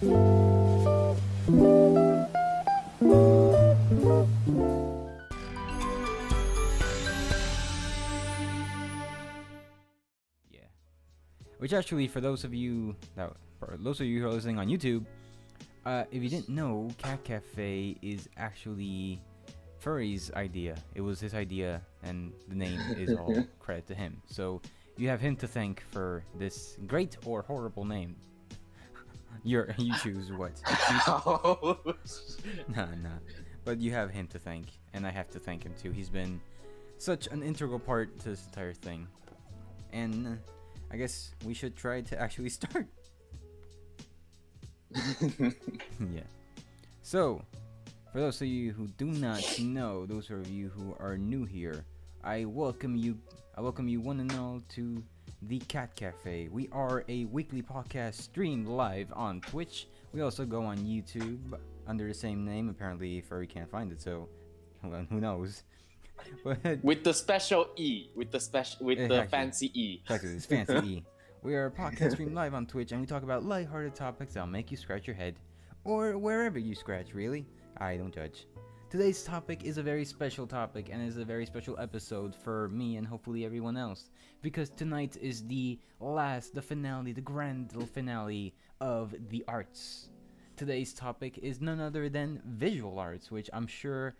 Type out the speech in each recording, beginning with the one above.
Yeah. Which actually, for those of you who are listening on YouTube, if you didn't know, Kat Cafe is actually Furry's idea. It was his idea, and the name is all credit to him. So you have him to thank for this great or horrible name. You choose what. Nah. But you have him to thank, and I have to thank him too. He's been such an integral part to this entire thing. And I guess we should try to actually start. Yeah. So, for those of you who do not know, those of you who are new here, I welcome you one and all to the Kat Cafe. We are a weekly podcast streamed live on Twitch. We also go on YouTube under the same name. Apparently, Furry can't find it, so who knows? But with the special E, with the fancy E. Exactly, it's fancy E. We are a podcast streamed live on Twitch, and we talk about lighthearted topics that'll make you scratch your head, or wherever you scratch. Really, I don't judge. Today's topic is a very special topic, and is a very special episode for me and hopefully everyone else, because tonight is the finale, the grand finale of the arts. Today's topic is none other than visual arts, which I'm sure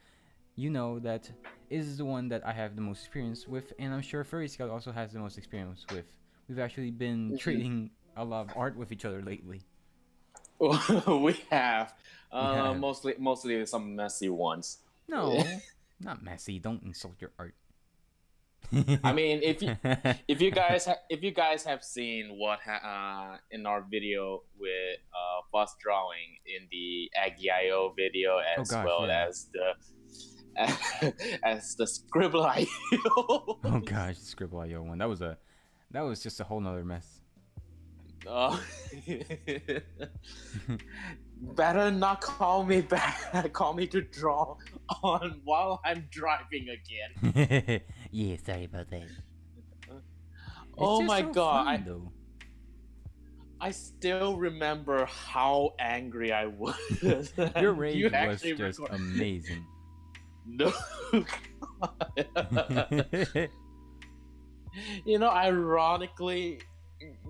you know that is the one that I have the most experience with, and I'm sure Furry Scout also has the most experience with. We've actually been trading a lot of art with each other lately. We have. Mostly some messy ones. No, not messy. Don't insult your art. I mean, if you guys have seen what in our video with Fuzz drawing in the Aggie.io video, as as the Scribble.io. Oh gosh, the Scribble.io one. That was just a whole nother mess. Better not call me back. Call me to draw on while I'm driving again. Yeah, sorry about that. Oh my god, fun, I still remember how angry I was. Your rage was just amazing. No. You know, ironically,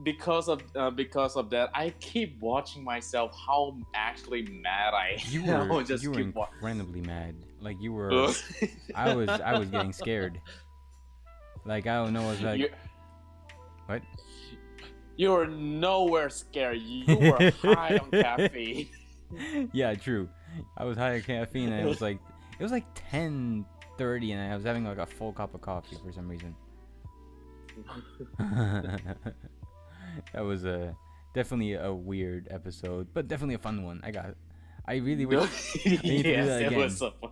because of that, I keep watching myself how actually mad I am. You were incredibly mad. Like you were. I was getting scared. Like I don't know. I was like, what? You were nowhere scared. You were high on caffeine. Yeah, true. I was high on caffeine, and it was like 10:30, and I was having like a full cup of coffee for some reason. That was definitely a weird episode, but definitely a fun one. I really wish I need to do that again. It was so fun.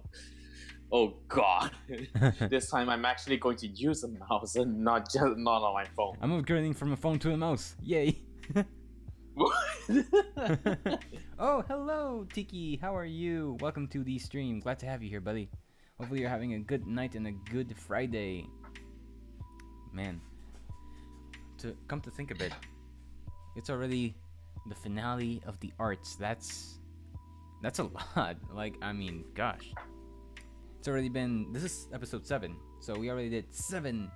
Oh god. This time I'm actually going to use a mouse and not on my phone. I'm upgrading from a phone to a mouse. Yay. Oh, hello, Tiki. How are you? Welcome to the stream. Glad to have you here, buddy. Hopefully you're having a good night and a good Friday. Man. To come to think of it, it's already the finale of the arts. That's a lot. Like, I mean, gosh, it's already been. This is episode 7, so we already did 7.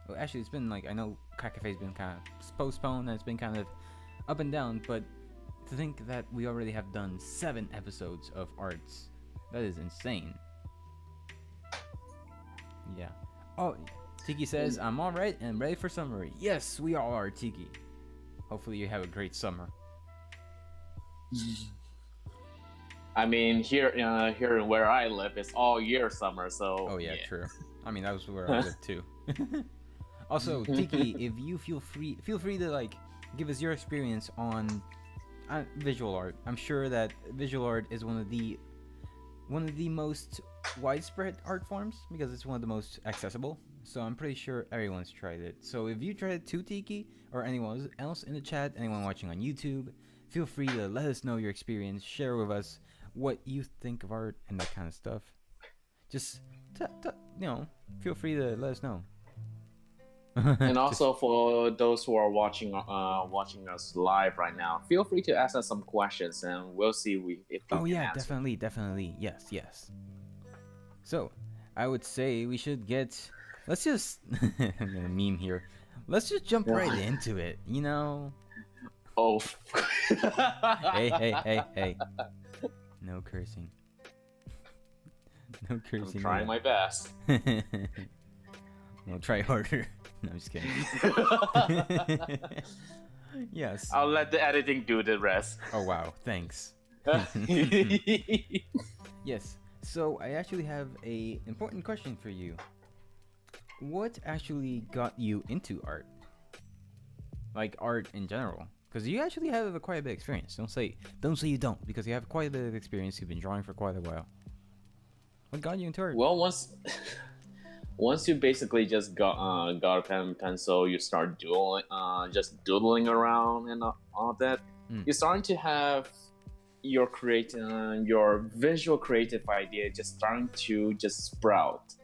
Well, actually, it's been like, I know Kat Kafé's been kind of postponed, and it's been kind of up and down. But to think that we already have done 7 episodes of arts, that is insane. Yeah. Oh. Tiki says, I'm alright and ready for summer. Yes, we all are, Tiki. Hopefully you have a great summer. I mean, here where I live, it's all year summer, so... Oh yeah, true. I mean, that was where I live too. Also, Tiki, if you feel free to like give us your experience on visual art. I'm sure that visual art is one of the most widespread art forms because it's one of the most accessible. So I'm pretty sure everyone's tried it. So if you tried it too, Tiki, or anyone else in the chat, anyone watching on YouTube, feel free to let us know your experience. Share with us what you think of art and that kind of stuff. Just, feel free to let us know. And Just- also for those who are watching us live right now, feel free to ask us some questions, and we'll see if we oh can yeah, answer. definitely. Yes, yes. So, I would say we should get. Let's just. I'm gonna meme here. Let's just jump right into it. You know. Oh. Hey. No cursing. No I'm cursing. trying my best. Well, try harder. No, I'm just kidding. Yes. I'll let the editing do the rest. Oh wow, thanks. Yes. So I actually have a important question for you. What actually got you into art? Like art in general? Because you actually have quite a bit of experience. Don't say you don't, because you have quite a bit of experience. You've been drawing for quite a while. What got you into art? Well, once you basically just got a pen and pencil, you start doodling around and all that. You're starting to have your visual creative idea just starting to just sprout,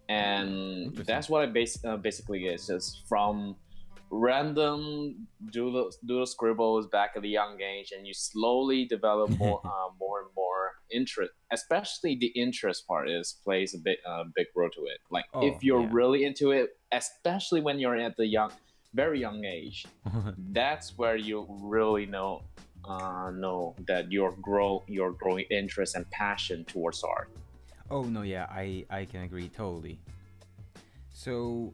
and that's what it basically is. Just from random doodle scribbles back at a young age, and you slowly develop more and more interest. Especially the interest part plays a big role to it. Like if you're really into it, especially when you're at the very young age, that's where you really know that your growing interest and passion towards art. Oh no, yeah, I can agree totally. So,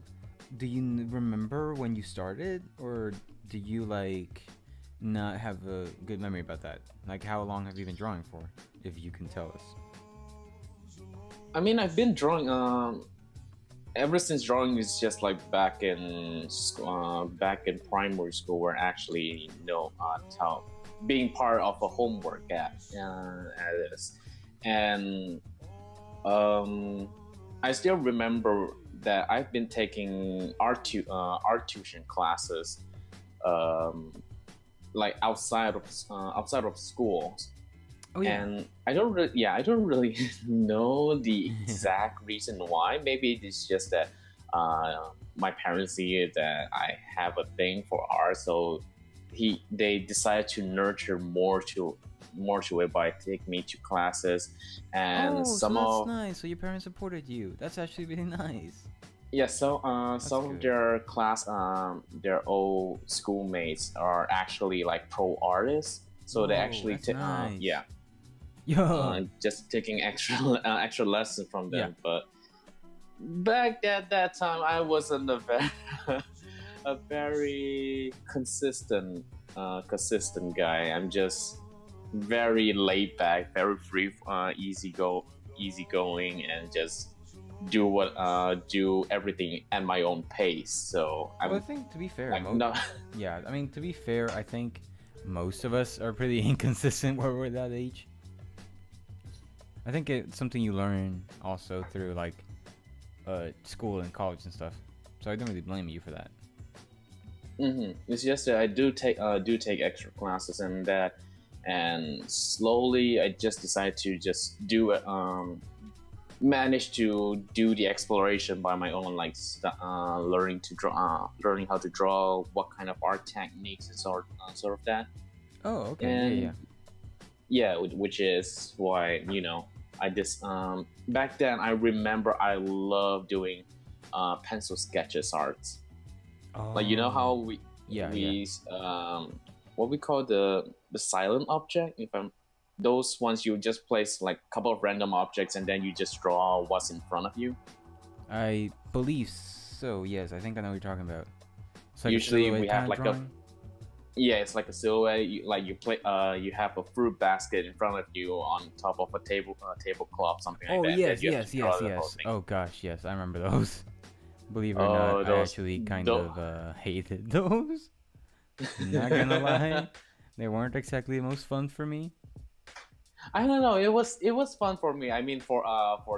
do you remember when you started, or do you like not have a good memory about that? Like, how long have you been drawing for, if you can tell us? I mean, I've been drawing ever since drawing is just like back in primary school, where actually being part of a homework at this, and I still remember that I've been taking art tuition classes, like outside of school. Oh yeah. And I don't really know the exact reason why. Maybe it's just that my parents see that I have a thing for art, so they decided to nurture more to it by taking me to classes, and so that's nice. So your parents supported you. That's actually really nice. Yeah, so some of their their old schoolmates are actually like pro artists, so they actually nice. just taking extra lessons from them. Yeah. But back at that time, I wasn't a very consistent guy. I'm just very laid back, very free, easygoing, and just do everything at my own pace. So I think, to be fair, yeah, I mean, to be fair, I think most of us are pretty inconsistent when we're that age. I think it's something you learn also through like school and college and stuff. So I don't really blame you for that. It's just that I do take extra classes and that, and slowly I just decided to just do it. Manage to do the exploration by my own, like learning how to draw, what kind of art techniques and sort of that. Oh, okay. And yeah, which is why I just back then I remember I loved doing pencil sketches arts. Like how we what we call the silent object, those ones you just place like a couple of random objects and then you just draw what's in front of you. I believe so. Yes, I think I know what you're talking about. So usually we have like it's like a silhouette. You have a fruit basket in front of you on top of a tablecloth, something like that. Yes. Oh gosh, yes, I remember those. Believe it or not, I actually kind of hated those. Not gonna lie, they weren't exactly the most fun for me. I don't know. It was fun for me. I mean, for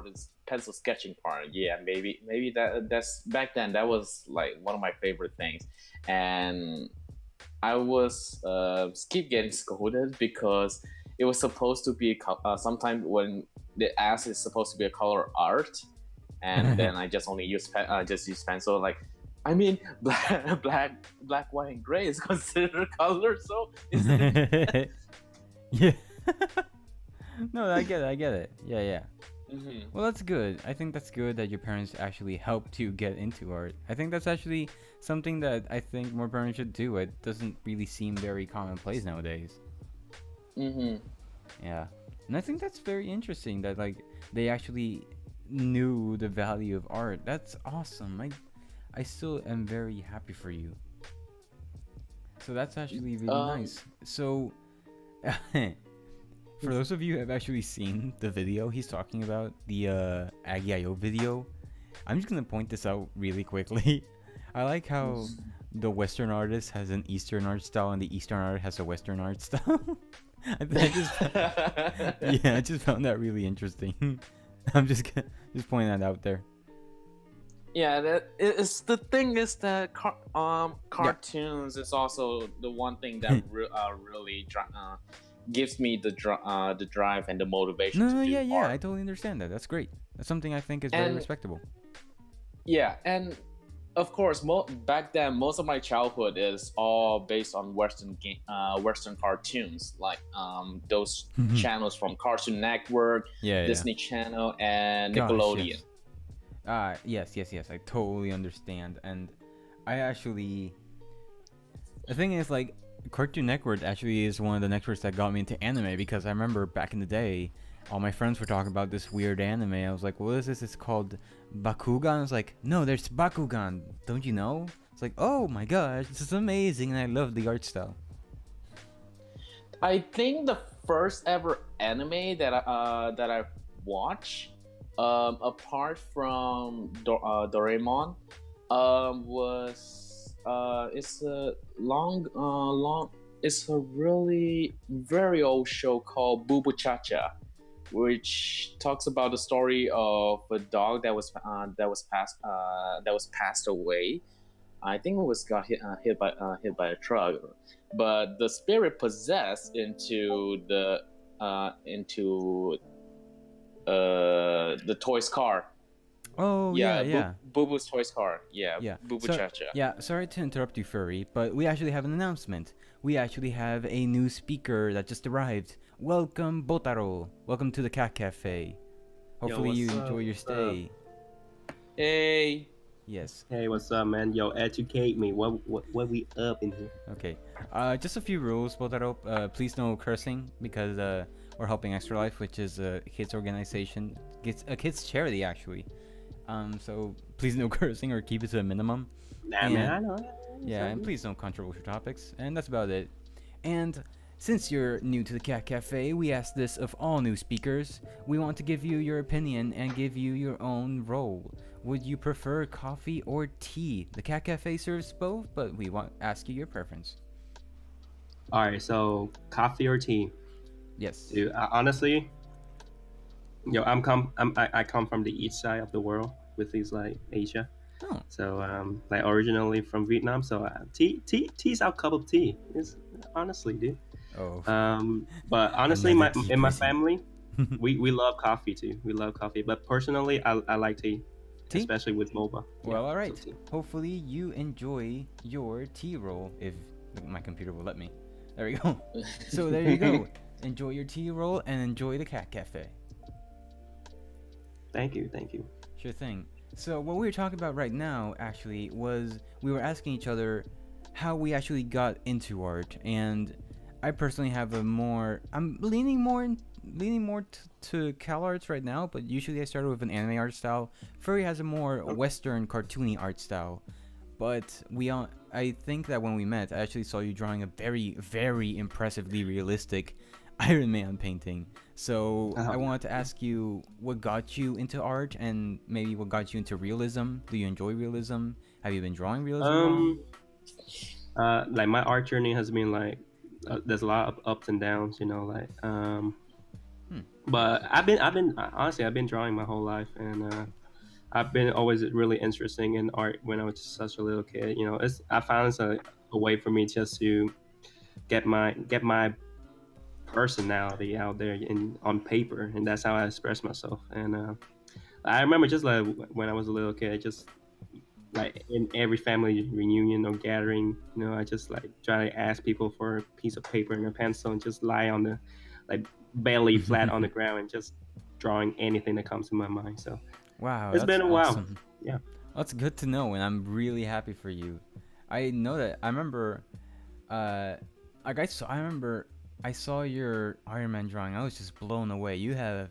this pencil sketching part, yeah, maybe that's back then. That was like one of my favorite things, and I was keep getting scolded because it was supposed to be sometimes when the is supposed to be a color art, and then I just only use pencil. Like I mean, black, white, and gray is considered color, so isn't it? Yeah. No, I get it. I get it. Yeah, yeah. Hmm. Well, that's good. I think that's good that your parents actually helped you get into art. I think that's actually something that I think more parents should do. It doesn't really seem very commonplace nowadays. Hmm. Yeah. And I think that's very interesting that like they actually knew the value of art. That's awesome. I still am very happy for you. So that's actually really Um. nice. So for those of you who have actually seen the video he's talking about, the Aggie.io video, I'm just gonna point this out really quickly. I like how the Western artist has an Eastern art style and the Eastern art has a Western art style. I just yeah, I just found that really interesting. I'm just just pointing that out there. Yeah, that is the thing is that Yeah. cartoons is also the one thing that really gives me the drive and the motivation No, to no, do yeah, yeah, art. I totally understand that. That's great. That's something I think is very And respectable. yeah, and of course, back then, most of my childhood is all based on Western cartoons, like those channels from Cartoon Network, Yeah, yeah. Disney Channel, and Gosh, Nickelodeon. yes. Yes. I totally understand. And I actually, the thing is, like, Cartoon Network actually is one of the networks that got me into anime because I remember back in the day, all my friends were talking about this weird anime. I was like, what is this? It's called Bakugan. I was like, no, there's Bakugan. Don't you know? It's like, oh my gosh, this is amazing. And I love the art style. I think the first ever anime that I watched, apart from Doraemon, was it's a long it's a really very old show called Boo Boo Cha Cha, which talks about the story of a dog that was passed away. I think it was got hit by a truck, but the spirit possessed into the toys car. Oh, yeah, Yeah, yeah. Boo Boo's toys car. Yeah, Yeah. Boo Boo So Cha Cha. yeah, sorry to interrupt you, Furry, but we actually have an announcement. We actually have a new speaker that just arrived. Welcome, Botaro. Welcome to the Cat Cafe. Hopefully you enjoy your stay. Hey. Yes. Hey, what's up, man? Yo, educate me. What we up in here? Okay. Just a few rules, Botaro. Please no cursing because we're helping Extra Life, which is a kids organization, a kids charity actually. So please no cursing or keep it to a minimum. Nah, man, I know. Yeah, and please don't controversial topics. And that's about it. And since you're new to the Cat Cafe, we ask this of all new speakers. We want to give you your opinion and give you your own role. Would you prefer coffee or tea? The Cat Cafe serves both, but we want ask you your preference. All right, so coffee or tea? Yes. Dude, honestly, I come from the east side of the world, with things like Asia. Oh. So like originally from Vietnam. So tea's our cup of tea. It's honestly, dude. Oh. But honestly, Another tea in my person. family, we love coffee too. We love coffee, but personally, I like tea, Tea? especially with moba. Well, Yeah, all right. so tea. Hopefully you enjoy your tea roll if my computer will let me. There we go. So there you go. Enjoy your tea roll and enjoy the Cat Cafe. Thank you, thank you. Sure thing. So what we were talking about right now actually was we were asking each other how we actually got into art, and I personally have I'm leaning more to Cal arts right now, but usually I started with an anime art style. Furry has a more Western cartoony art style, but I think that when we met, I actually saw you drawing a very, very impressively realistic Iron Man painting. So I wanted to ask you what got you into art and maybe what got you into realism. Do you enjoy realism? Have you been drawing realism long? Like my art journey has been like there's a lot of ups and downs, like but I've been drawing my whole life, and I've been always really interested in art when I was such a little kid. I found it's a way for me just to get my personality out there on paper, and that's how I express myself. And I remember just like when I was a little kid, just like in every family reunion or gathering, I just like try to ask people for a piece of paper and a pencil and just lie on the like belly flat on the ground and just drawing anything that comes to my mind. So Wow, it's that's been a while. awesome. Yeah. That's good to know, and I'm really happy for you. I know that. I remember, like I remember I saw your Iron Man drawing. I was just blown away. You have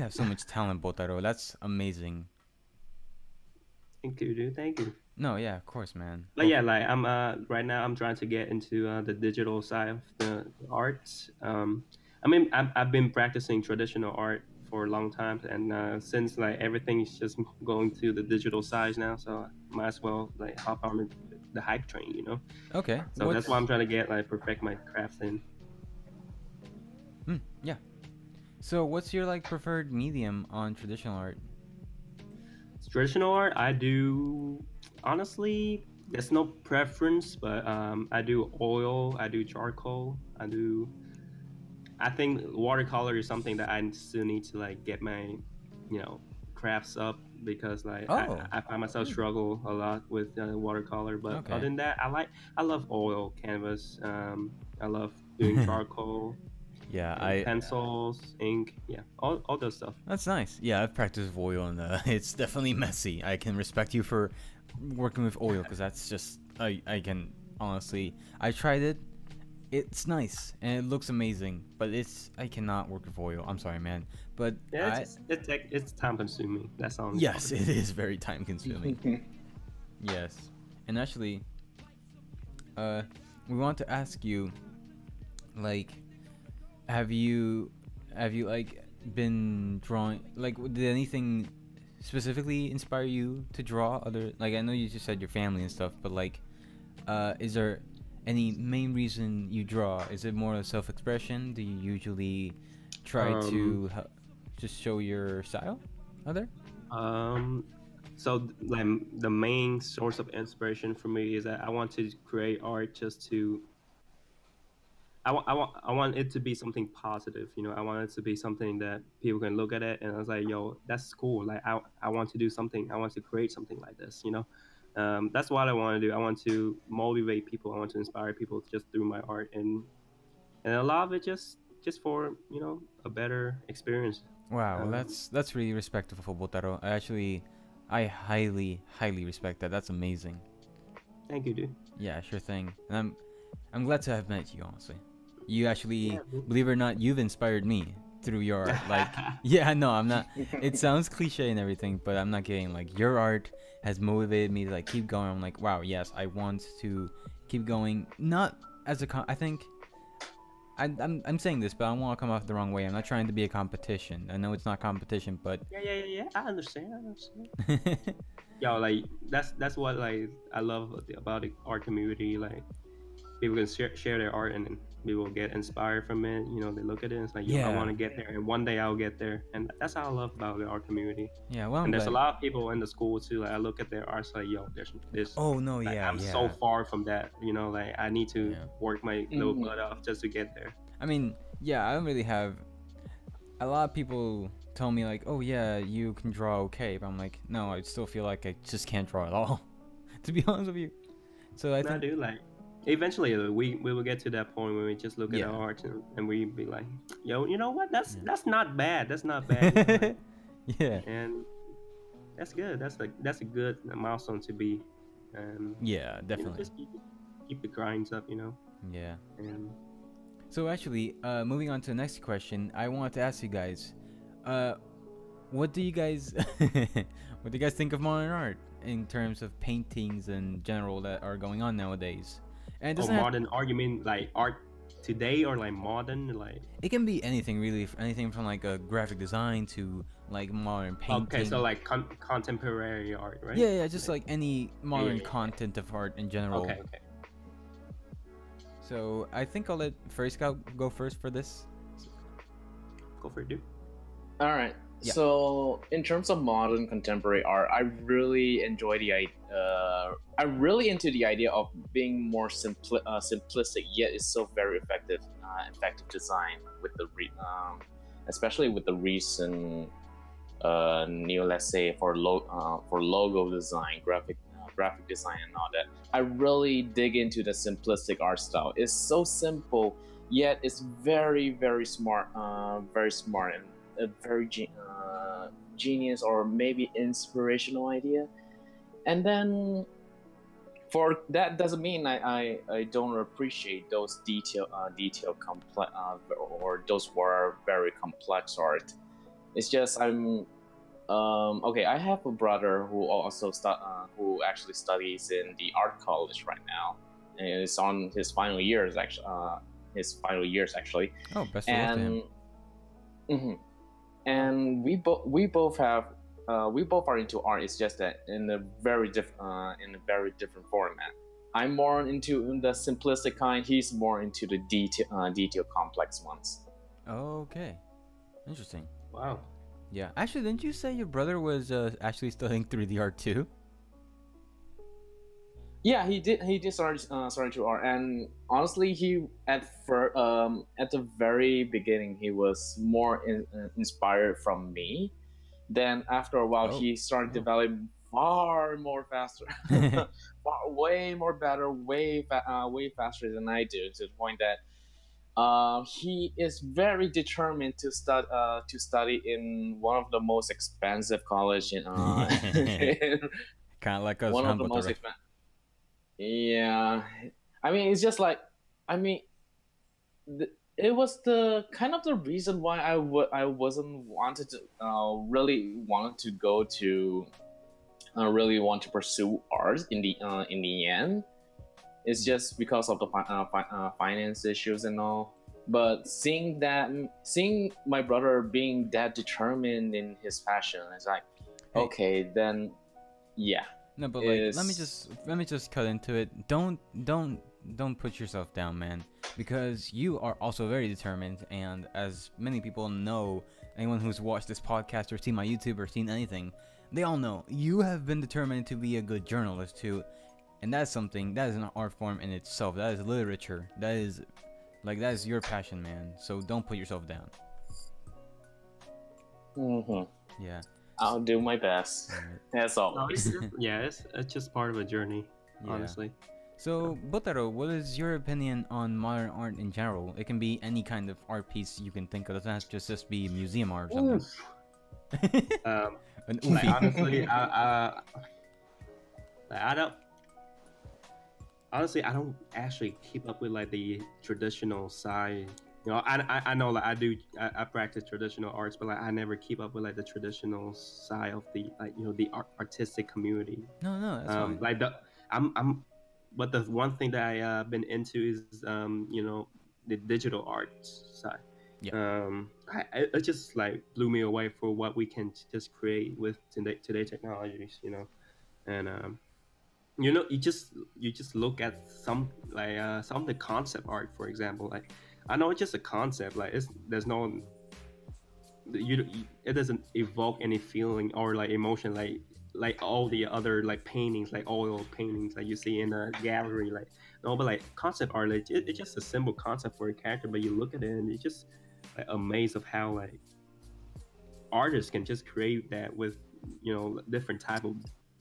so much talent, Botaro. That's amazing. Thank you, dude. Thank you. No, yeah, of course, man. But yeah, like I'm right now I'm trying to get into the digital side of the arts. I mean I've been practicing traditional art for a long time, and since like everything is just going to the digital side now, so I might as well like hop on the hype train. Okay. So that's why I'm trying to get like perfect my crafts in. Yeah. So, what's your like preferred medium on traditional art? Traditional art, I do honestly. There's no preference, but I do oil, I do charcoal, I think watercolor is something that I still need to like get my, crafts up because like Oh. I find myself struggle a lot with watercolor. But Okay. other than that, I love oil, canvas. I love doing charcoal, Yeah, pencils, ink. Yeah, all those stuff. That's nice. Yeah, I've practiced with oil, and it's definitely messy. I can respect you for working with oil because that's just I can honestly. I tried it. It's nice and it looks amazing, but I cannot work with oil. I'm sorry, man, but Yeah, it's time consuming. That's all. Yes, it is very time consuming. Yes, and actually, we want to ask you, like, have you like been drawing? Like, did anything specifically inspire you to draw? Other like, I know you just said your family and stuff, but like, is there any main reason you draw? Is it more of self-expression? Do you usually try to just show your style? Other? So like the main source of inspiration for me is that I want to create art just to. I want it to be something positive. I want it to be something that people can look at it and I was like, yo, that's cool. Like I want to do something. I want to create something like this. That's what I want to do. I want to motivate people. I want to inspire people just through my art, and a lot of it just for a better experience. Wow, that's really respectful for Botaro. I highly respect that. That's amazing. Thank you, dude. Yeah, sure thing. And I'm glad to have met you, honestly. You actually, Yeah, dude. believe it or not, you've inspired me through your art. Like, yeah, no, I'm not. It sounds cliche and everything, but I'm not kidding. Like, your art has motivated me to like keep going. I'm like, wow, yes, I want to keep going. Not as I think. I'm saying this, but I don't want to come off the wrong way. I'm not trying to be a competition. I know it's not competition, but Yeah. I understand. Yo, like that's what like I love about the art community. Like people can share their art and then people get inspired from it. They look at it and it's like, yo, I want to get there, and one day I'll get there. And that's how I love about the art community. Yeah, well, and there's a lot of people in the school too. Like I look at their art, like, yo, there's this. Oh no, like, yeah, I'm yeah. so far from that. Like I need to work my little Mhm. butt off just to get there. I mean, yeah, I don't really have. A lot of people tell me like, oh yeah, you can draw okay, but I'm like, no, I still feel like I just can't draw at all. To be honest with you. So I No, think. dude, like eventually we will get to that point where we just look at Yeah. our art and we be like, yo, you know what? That's not bad. That's not bad. Yeah. And that's good. That's a good milestone to be. Yeah, definitely. Just keep the grinds up. Yeah. And So actually, moving on to the next question, I wanted to ask you guys, what do you guys, what do you guys think of modern art in terms of paintings in general that are going on nowadays? And it doesn't have- modern art, you mean like art today or like modern? Like it can be anything really, anything from like a graphic design to like modern painting. okay, so like contemporary art, right? Yeah, just like any modern Yeah. content of art in general. Okay. So I think I'll let First Scout go first for this. Go for it, dude. All right. Yeah. So, in terms of modern contemporary art, I really enjoy I'm really into the idea of being more simplistic, yet it's so very effective design with especially with the recent new, let's say for logo design, graphic graphic design and all that, I really dig into the simplistic art style. It's so simple, yet it's very, very smart, and a very genius or maybe inspirational idea. And then for that doesn't mean I don't appreciate those detail complex or those were very complex art. It's just okay. I have a brother who also who actually studies in the art college right now, and is on his final years actually. Oh, best of luck to him. Mhm. And we both are into art. It's just that in a very different format. I'm more into the simplistic kind. He's more into the detail complex ones. Okay, interesting. Wow. Yeah, actually, didn't you say your brother was actually studying 3D art too? Yeah, he did. He did start to art, and honestly, he at the very beginning, he was more inspired from me. Then after a while, he started developing far more faster, way more better, way faster than I do. To the point that he is very determined to study in one of the most expensive college in Kind of like us. one of the most expensive. Yeah, I mean, it's just like, I mean, it was the kind of the reason why I wasn't wanted to really wanted to go to really want to pursue art in the end. It's just because of the finance issues and all. But seeing my brother being that determined in his passion, it's like, okay, then yeah. No, but like, let me just cut into it. Don't put yourself down, man, because you are also very determined. And as many people know, anyone who's watched this podcast or seen my YouTube or seen anything, they all know you have been determined to be a good journalist too. And that's something, that is an art form in itself. That is literature. That is your passion, man. So don't put yourself down. Yeah. I'll do my best. As always. It's just part of a journey, honestly. So, Botaro, what is your opinion on modern art in general? It can be any kind of art piece you can think of. It doesn't have to just be museum art or something. Honestly, I don't. Honestly, I don't actually keep up with like the traditional side. You know, I know like I practice traditional arts, but like I never keep up with like the traditional side of the the artistic community. No, that's fine. Like but the one thing that I been into is the digital art side. Yeah. It just like blew me away for what we can just create with today technologies, and you just look at some of the concept art, for example. Like I know it's just a concept, like there's no it doesn't evoke any feeling or like emotion like all the other like paintings, like oil paintings like you see in a gallery. Like no, but like concept art, like it's just a simple concept for a character, but you look at it and you're just like amazed of how like artists can just create that with different type of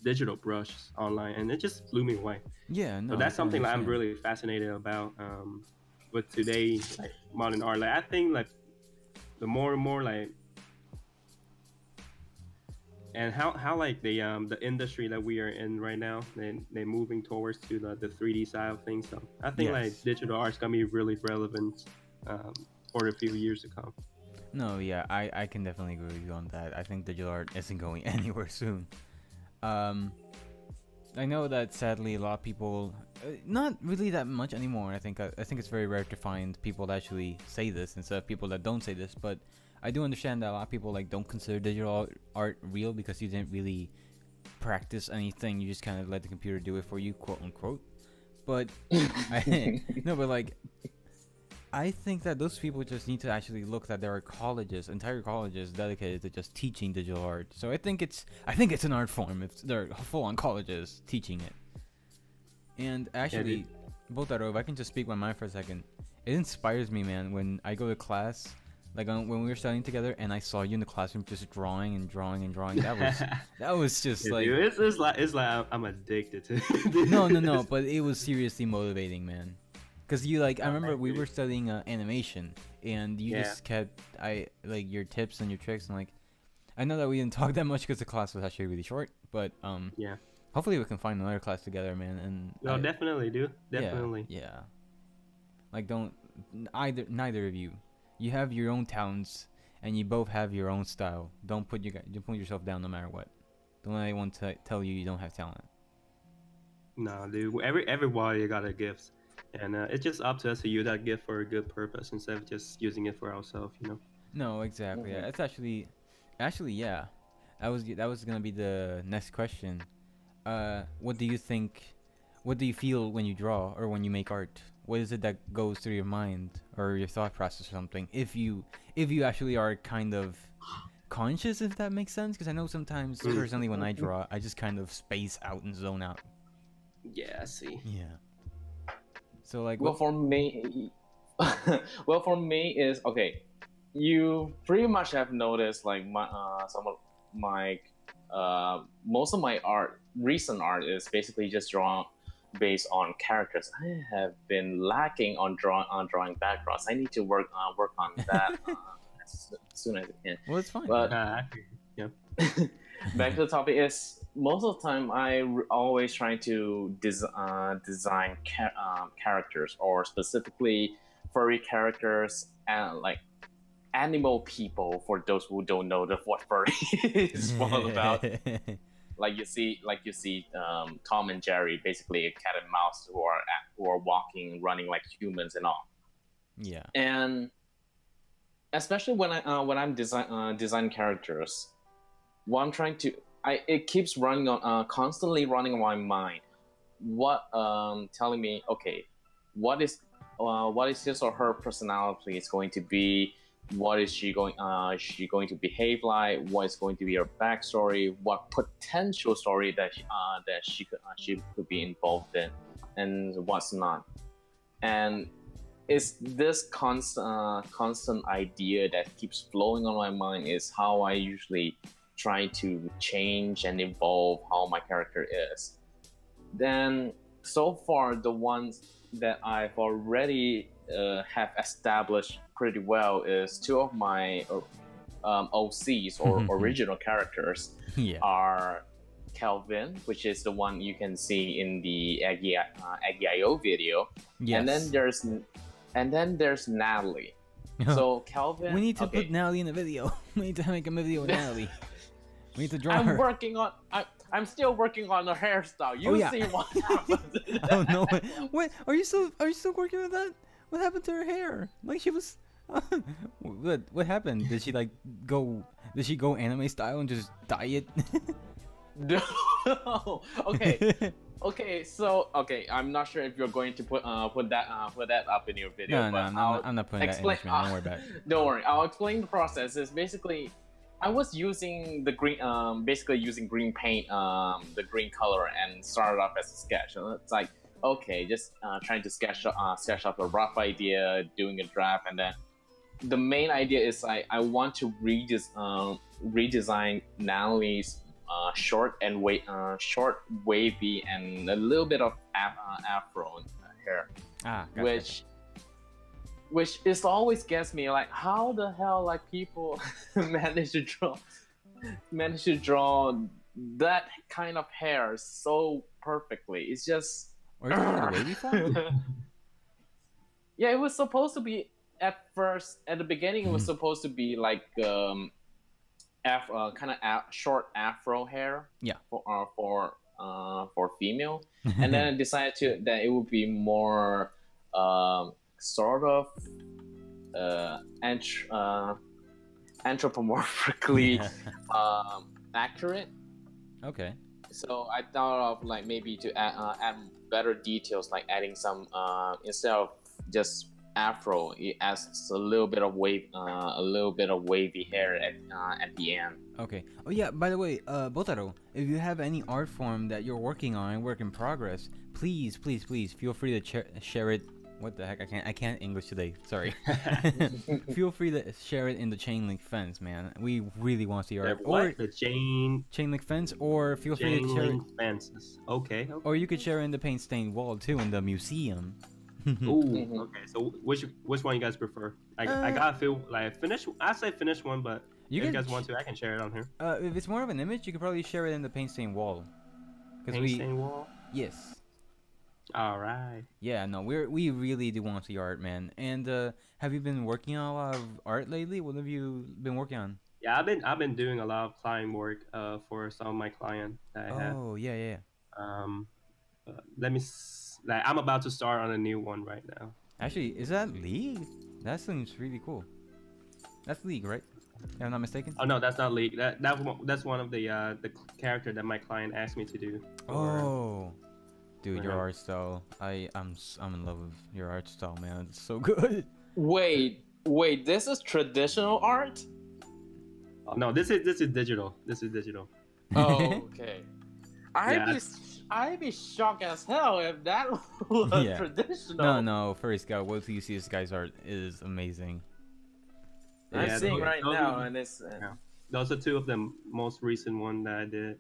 digital brushes online, and it just blew me away. Yeah, no. So that's something that I'm really fascinated about with today like modern art. Like I think like the more and more like and how like the industry that we are in right now, they're moving towards to the 3D side of things. So I think like digital art's gonna be really relevant for a few years to come. No, yeah, I can definitely agree with you on that. I think digital art isn't going anywhere soon. I know that sadly a lot of people, not really that much anymore. I think it's very rare to find people that actually say this instead of people that don't say this. But I do understand that a lot of people like don't consider digital art real because you didn't really practice anything. You just kind of let the computer do it for you, quote unquote. But no, but like I think that those people just need to actually look that there are entire colleges dedicated to just teaching digital art. So I think it's an art form if there are full-on colleges teaching it. And actually, Botaro, if I can just speak my mind for a second, it inspires me, man. When I go to class, Like when we were studying together, and I saw you in the classroom just drawing and drawing and drawing. That was just Yeah, like dude, it's like I'm addicted to no, but it was seriously motivating, man. Cause you like I remember we were studying animation, and you just kept like your tips and your tricks, and like I know that we didn't talk that much because the class was actually really short, but yeah. hopefully we can find another class together, man. And No, definitely, dude. Definitely. Yeah. Like neither of you. You have your own talents, and you both have your own style. Don't put yourself down no matter what. Don't let anyone tell you don't have talent. No, dude. Everybody got a gift, and it's just up to us to use that gift for a good purpose instead of just using it for ourselves. You know. No, exactly. Yeah, it's actually, yeah. That was gonna be the next question. What do you think? What do you feel when you draw or when you make art? What is it that goes through your mind or your thought process or something? If you actually are kind of conscious, if that makes sense, because I know sometimes personally when I draw, I just kind of space out and zone out. Yeah, I see. Yeah. So like, well, for me, is okay. You pretty much have noticed like my some of my most of my recent art is basically just drawn based on characters. I have been lacking on drawing backgrounds. I need to work on that as soon as I can. Well, it's fine. But yeah. back to the topic is most of the time always trying to design characters, or specifically furry characters, and like animal people, for those who don't know what furry is all about. Like you see Tom and Jerry, basically a cat and mouse who are walking, running like humans and all. Yeah. And especially when I'm design characters, what I'm trying to it keeps running on constantly running on my mind. What telling me, okay, what is his or her personality is going to be? What is she going to behave like? What is going to be her backstory? What potential story that she could be involved in, and what's not? And it's this constant idea that keeps flowing on my mind is how I usually try to change and evolve how my character is. Then so far, the ones that I've already have established pretty well is two of my OCs or original characters are Kelvin, which is the one you can see in the Aggie.io video, and then there's Natalie. So Kelvin, we need to put Natalie in the video. We need to make a video with Natalie. We need to draw her. I'm still working on the hairstyle. You see what happened? Oh no! Wait, are you still working with that? What happened to her hair? Like she was. What happened? Did she go anime style and just dye it? No. Okay. So I'm not sure if you're going to put that up in your video. No, I'm not putting that in. Don't worry about it. Don't worry. I'll explain the process. It's basically, I was using the green, basically using green paint, the green color, and started off as a sketch. And it's like, okay, just trying to sketch up a rough idea, doing a draft, and then the main idea is I want to redesign Natalie's short, wavy, and a little bit of afro hair, gotcha. which is always gets me like, how the hell like people manage to draw that kind of hair so perfectly. It's just. Or is it a wavy form? Yeah, it was supposed to be at the beginning. It was supposed to be like kind of short afro hair. Yeah. For female, and then I decided that it would be more sort of anthropomorphically accurate. Okay. So I thought of like maybe to add better details, like adding some instead of just afro, it adds a little bit of wavy hair at the end. Okay. Oh yeah. By the way, Botaro, if you have any art form that you're working on, work in progress, please feel free to share it What the heck? I can't English today. Sorry. Feel free to share it in the chain link fence, man. We really want to see art. Or the chain link fence, or feel free to share link fences. Okay. Or you could share in the paint stained wall too in the museum. Ooh. Okay. So which one you guys prefer? I gotta feel like finish. I say finish one, but if you guys want to, I can share it on here. If it's more of an image, you could probably share it in the paint stained wall. Paint stained wall. Yes. All right. Yeah, no, we really do want to see art, man. And have you been working on a lot of art lately? What have you been working on? Yeah, I've been doing a lot of client work for some of my clients that I have. Oh, yeah. I'm about to start on a new one right now. Actually, is that League? That seems really cool. That's League, right? If I'm not mistaken. Oh no, that's not League. That's one of the character that my client asked me to do. Oh. Dude, your art style, I'm in love with your art style, man. It's so good. Wait, this is traditional art? Oh, no, this is digital. This is digital. Oh, okay. I'd be shocked as hell if that was traditional. No, first guy, wait till you see this guy's art. It is amazing. I'm seeing right now, and it's. Those are two of the most recent one that I did.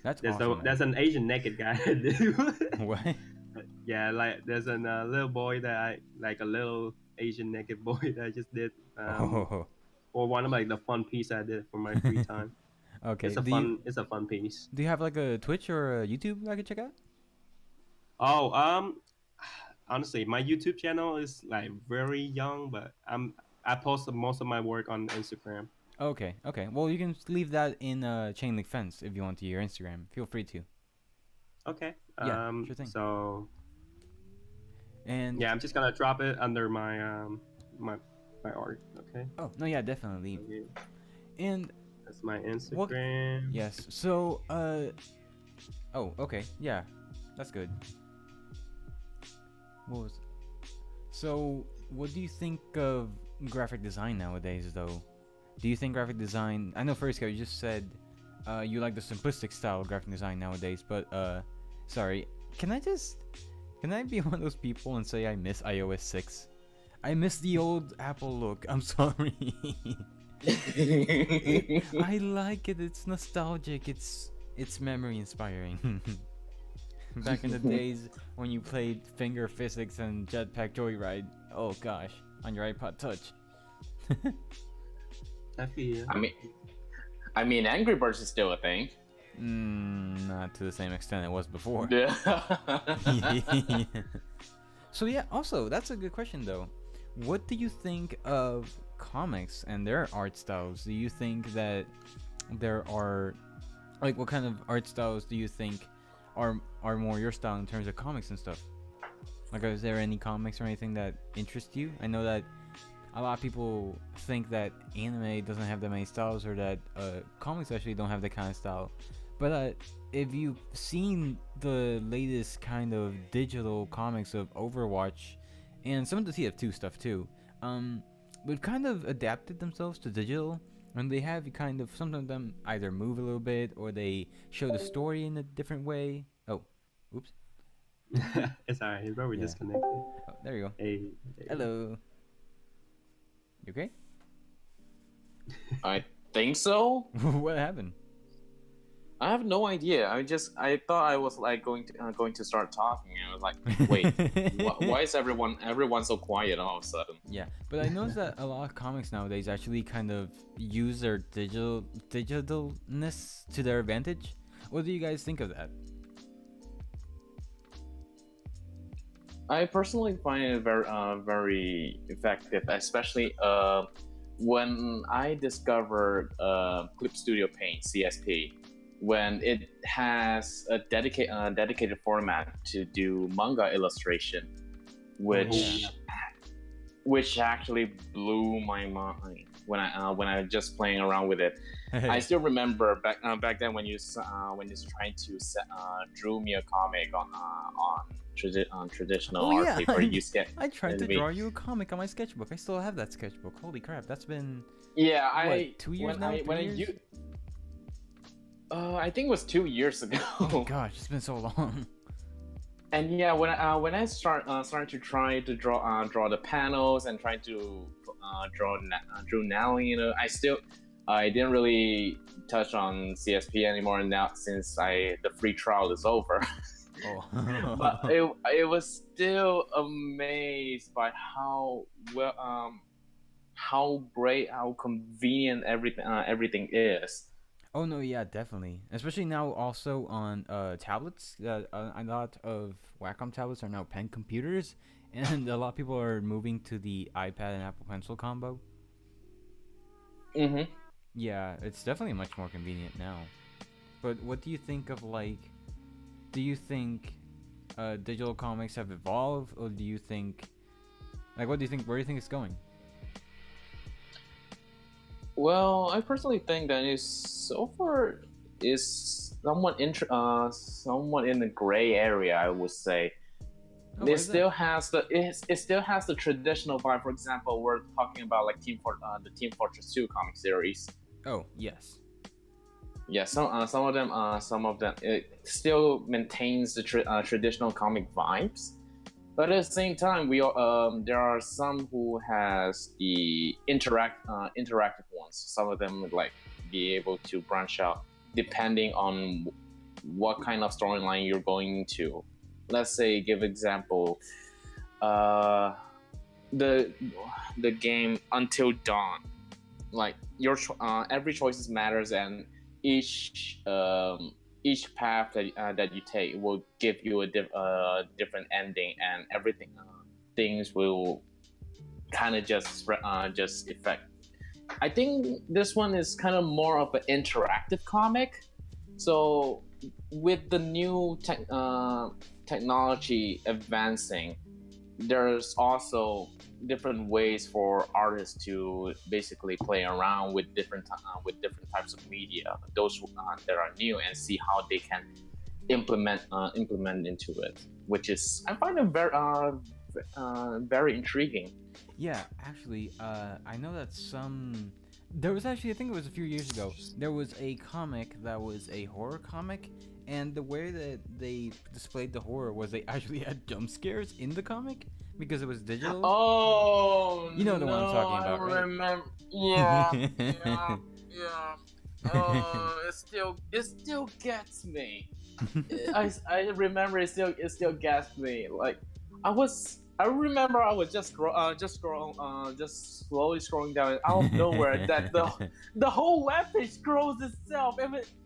That's awesome. There's an Asian naked guy I did. What? Yeah, like there's a little boy that I like a little Asian naked boy that I just did. Or one of like the fun piece I did for my free time. Okay. It's a fun piece. Do you have like a Twitch or a YouTube I could check out? Oh, honestly, my YouTube channel is like very young, but I post most of my work on Instagram. Okay. Well, you can leave that in chain link fence if you want to your Instagram. Feel free to. Okay. Yeah, sure thing. So. And yeah, I'm just gonna drop it under my my art. Okay. Oh no, yeah, definitely. Okay. And that's my Instagram. Yes. So oh, okay. Yeah, that's good. So, what do you think of graphic design nowadays, though? Do you think graphic design... I know first, you just said you like the simplistic style of graphic design nowadays, but, sorry. Can I be one of those people and say I miss iOS 6? I miss the old Apple look. I'm sorry. I like it. It's nostalgic. It's memory inspiring. Back in the days when you played Finger Physics and Jetpack Joyride. Oh gosh, on your iPod Touch. I feel. I mean, Angry Birds is still a thing. Not to the same extent it was before. Yeah. So yeah, also that's a good question though. What do you think of comics and their art styles? Do you think that there are, like, what kind of art styles do you think are more your style in terms of comics and stuff? Like, is there any comics or anything that interest you? I know that a lot of people think that anime doesn't have that many styles, or that comics actually don't have that kind of style. But if you've seen the latest kind of digital comics of Overwatch and some of the TF2 stuff too, we've kind of adapted themselves to digital, and they have kind of, some of them either move a little bit or they show the story in a different way. Oh, oops. It's alright, he's probably disconnected. Oh, there you go. Hey. Hello. You okay? I think so. What happened? I have no idea. I thought I was like going to start talking. I was like, wait, why is everyone so quiet all of a sudden? Yeah, but I noticed that a lot of comics nowadays actually kind of use their digitalness to their advantage. What do you guys think of that? I personally find it very effective, especially when I discovered Clip Studio Paint (CSP), when it has a dedicated format to do manga illustration, which actually blew my mind when I was just playing around with it. I still remember back then when you trying to drew me a comic on traditional art paper. I tried to draw you a comic on my sketchbook. I still have that sketchbook. Holy crap, that's been 2 years now. I think it was 2 years ago. Oh gosh, it's been so long. And yeah, when I started to try to draw the panels and try to draw Nally, I didn't really touch on CSP anymore now since the free trial is over. But Oh. it was still amazed by how well how great, how convenient everything is. Oh no, yeah, definitely. Especially now, also on tablets. A lot of Wacom tablets are now pen computers, and a lot of people are moving to the iPad and Apple Pencil combo. Hmm. Yeah, it's definitely much more convenient now. But what do you think of like? Do you think digital comics have evolved, or do you think like what do you think? Where do you think it's going? Well, I personally think that is so far is somewhat in the gray area. I would say Oh, why is that? it still has the traditional vibe. For example, we're talking about like the Team Fortress 2 comic series. Oh, yes. Yeah, some of them it still maintains the traditional comic vibes. But at the same time, there are some who has the interactive ones. Some of them would like be able to branch out depending on what kind of storyline you're going to. Let's say, give example, uh, the the game Until Dawn. Like every choices matters, and each um, each path that you take will give you a different ending, and everything things will kind of just affect. I think this one is kind of more of an interactive comic. So with the new technology advancing, there's also different ways for artists to basically play around with different types of media. Those that are new, and see how they can implement into it, which is I find it very intriguing. Yeah, actually, I know that some. There was actually, I think it was a few years ago, there was a comic that was a horror comic, and the way that they displayed the horror was they actually had jump scares in the comic because it was digital. Oh You know the one I'm no, talking I about, right? remember. Yeah, yeah, yeah. Oh, it still gets me. I remember it still gets me. Like I remember I was just slowly scrolling down, and out of nowhere that the whole webpage scrolls itself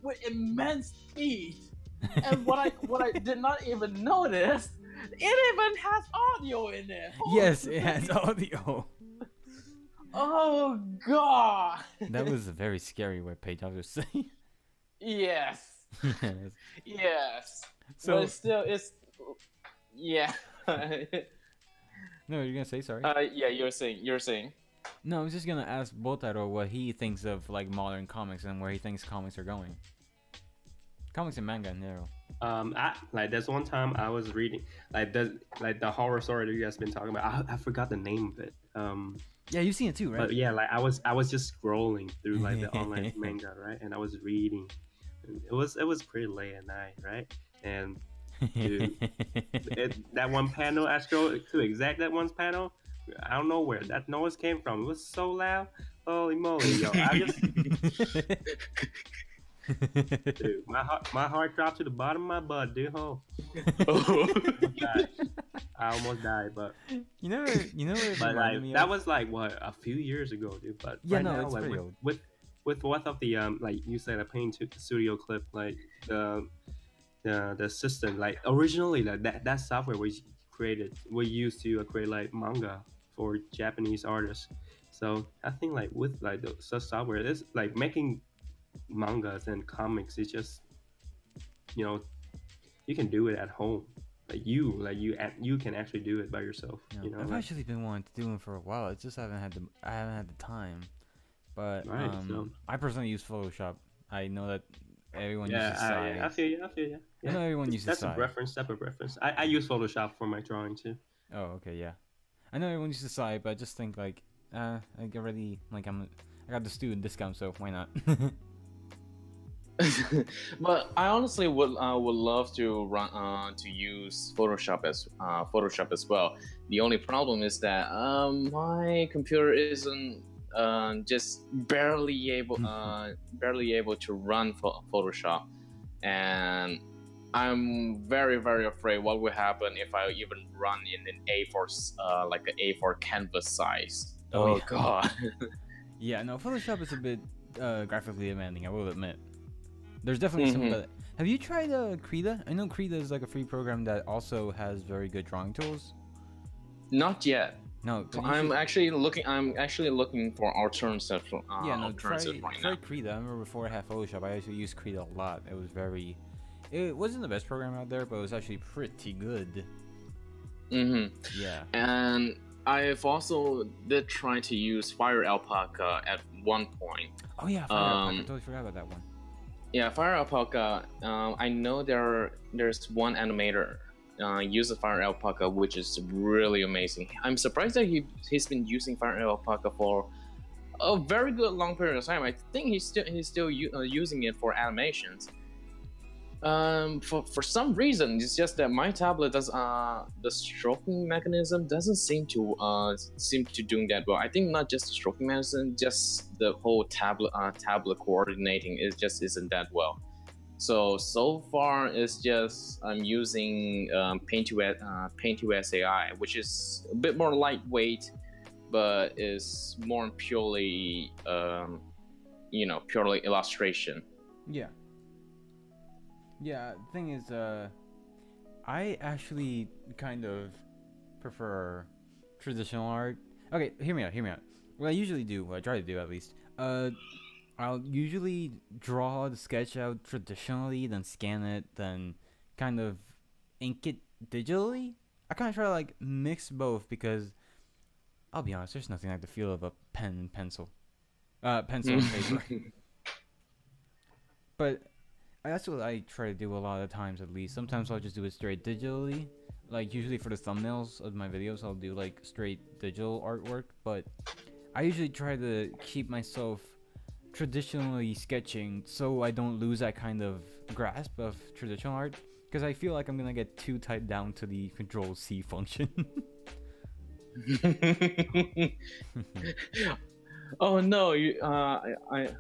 with immense speed. And what I did not even notice, it even has audio in it. Yes, it has Holy- audio. Oh god. That was a very scary webpage, I was just saying. Yes. Yes. Yes. But So, it's yeah. no, you're gonna say sorry? Yeah, you're saying. No, I was just gonna ask Botaro what he thinks of like modern comics and where he thinks comics are going. Comics and manga in general. Like there's one time I was reading the horror story that you guys been talking about. I forgot the name of it. Yeah, you've seen it too, right? But yeah, like I was just scrolling through like the online manga, right? And I was reading. And it was pretty late at night, right? And dude, that one panel I scrolled to exact that one panel. I don't know where that noise came from. It was so loud. Holy moly, yo! I just dude, my heart dropped to the bottom of my butt, dude. Oh, I almost died, but you know what it but reminded like me that of? was like what a few years ago, dude. But Yeah, right no, now, it's like pretty old. with what of the like you said, a paint studio clip, like the system, like originally like that software was used to create like manga for Japanese artists. So I think like with like the such software, this like making mangas and comics is just you know you can do it at home. You can actually do it by yourself. Yeah, You know, I've like, actually been wanting to do it for a while. It's just I haven't had the time. But right? So I personally use Photoshop. I know that everyone yeah, uses Sai. I feel you. I feel you. I know Yeah, everyone uses that's a Sai. reference. Separate reference. I use Photoshop for my drawing too. Oh, okay, yeah. I know everyone uses Sai, but I just think like, I got the student discount, so why not? But I honestly would love to run to use Photoshop as well. The only problem is that my computer isn't just barely able to run Photoshop, and I'm very afraid what will happen if I even run in an A4 like an A4 canvas size. Oh, Oh yeah. god. Yeah, no, Photoshop is a bit graphically demanding, I will admit. There's definitely some of that. Have you tried Krita? I know Krita is like a free program that also has very good drawing tools. Not yet. No, but I'm actually looking for alternatives. Yeah, no, Alternatives right try now. Krita. I remember before I had Photoshop, I actually used Krita a lot. It was very, it wasn't the best program out there, but it was actually pretty good. Yeah. And I've also did try to use Fire Alpaca at one point. Oh yeah, Fire Alpaca. I totally forgot about that one. Yeah, Fire Alpaca. I know there's one animator uses Fire Alpaca, which is really amazing. I'm surprised that he's been using Fire Alpaca for a very good long period of time. I think he's still using it for animations. For some reason, it's just that my tablet does the stroking mechanism doesn't seem to doing that well. I think not just the stroking mechanism, just the whole tablet coordinating isn't that well. So far it's just I'm using Paint2 SAI, which is a bit more lightweight, but is more purely purely illustration. Yeah. Yeah, the thing is, I actually kind of prefer traditional art. Okay, hear me out. What I usually do, what I try to do at least, I'll usually draw the sketch out traditionally, then scan it, then kind of ink it digitally. I kind of try to like mix both because, I'll be honest, there's nothing like the feel of a pen and pencil. Pencil and paper. But that's what I try to do a lot of times, at least. Sometimes I'll just do it straight digitally. Like, usually for the thumbnails of my videos, I'll do, like, straight digital artwork. But I usually try to keep myself traditionally sketching so I don't lose that kind of grasp of traditional art. Because I feel like I'm going to get too tied down to the Control-C function. Oh, no, I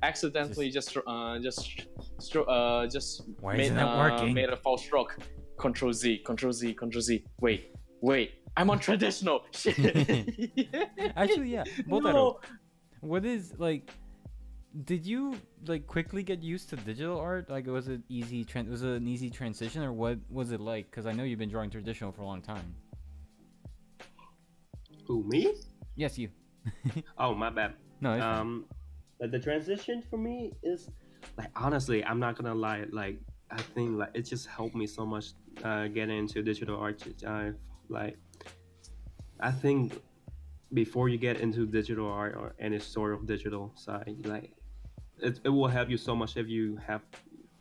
accidentally just Why made, isn't that working? made a false stroke. Control Z. Wait. I'm on traditional. Shit. Actually, yeah. Both No. What is like? Did you like quickly get used to digital art? Like, was it was it an easy transition, or what was it like? Because I know you've been drawing traditional for a long time. Who, me? Yes, you. Oh, my bad. No, it's fine. Like the transition for me is like, honestly, I'm not gonna lie, like I think like it just helped me so much getting into digital art. Like I think before you get into digital art or any sort of digital side, like it will help you so much if you have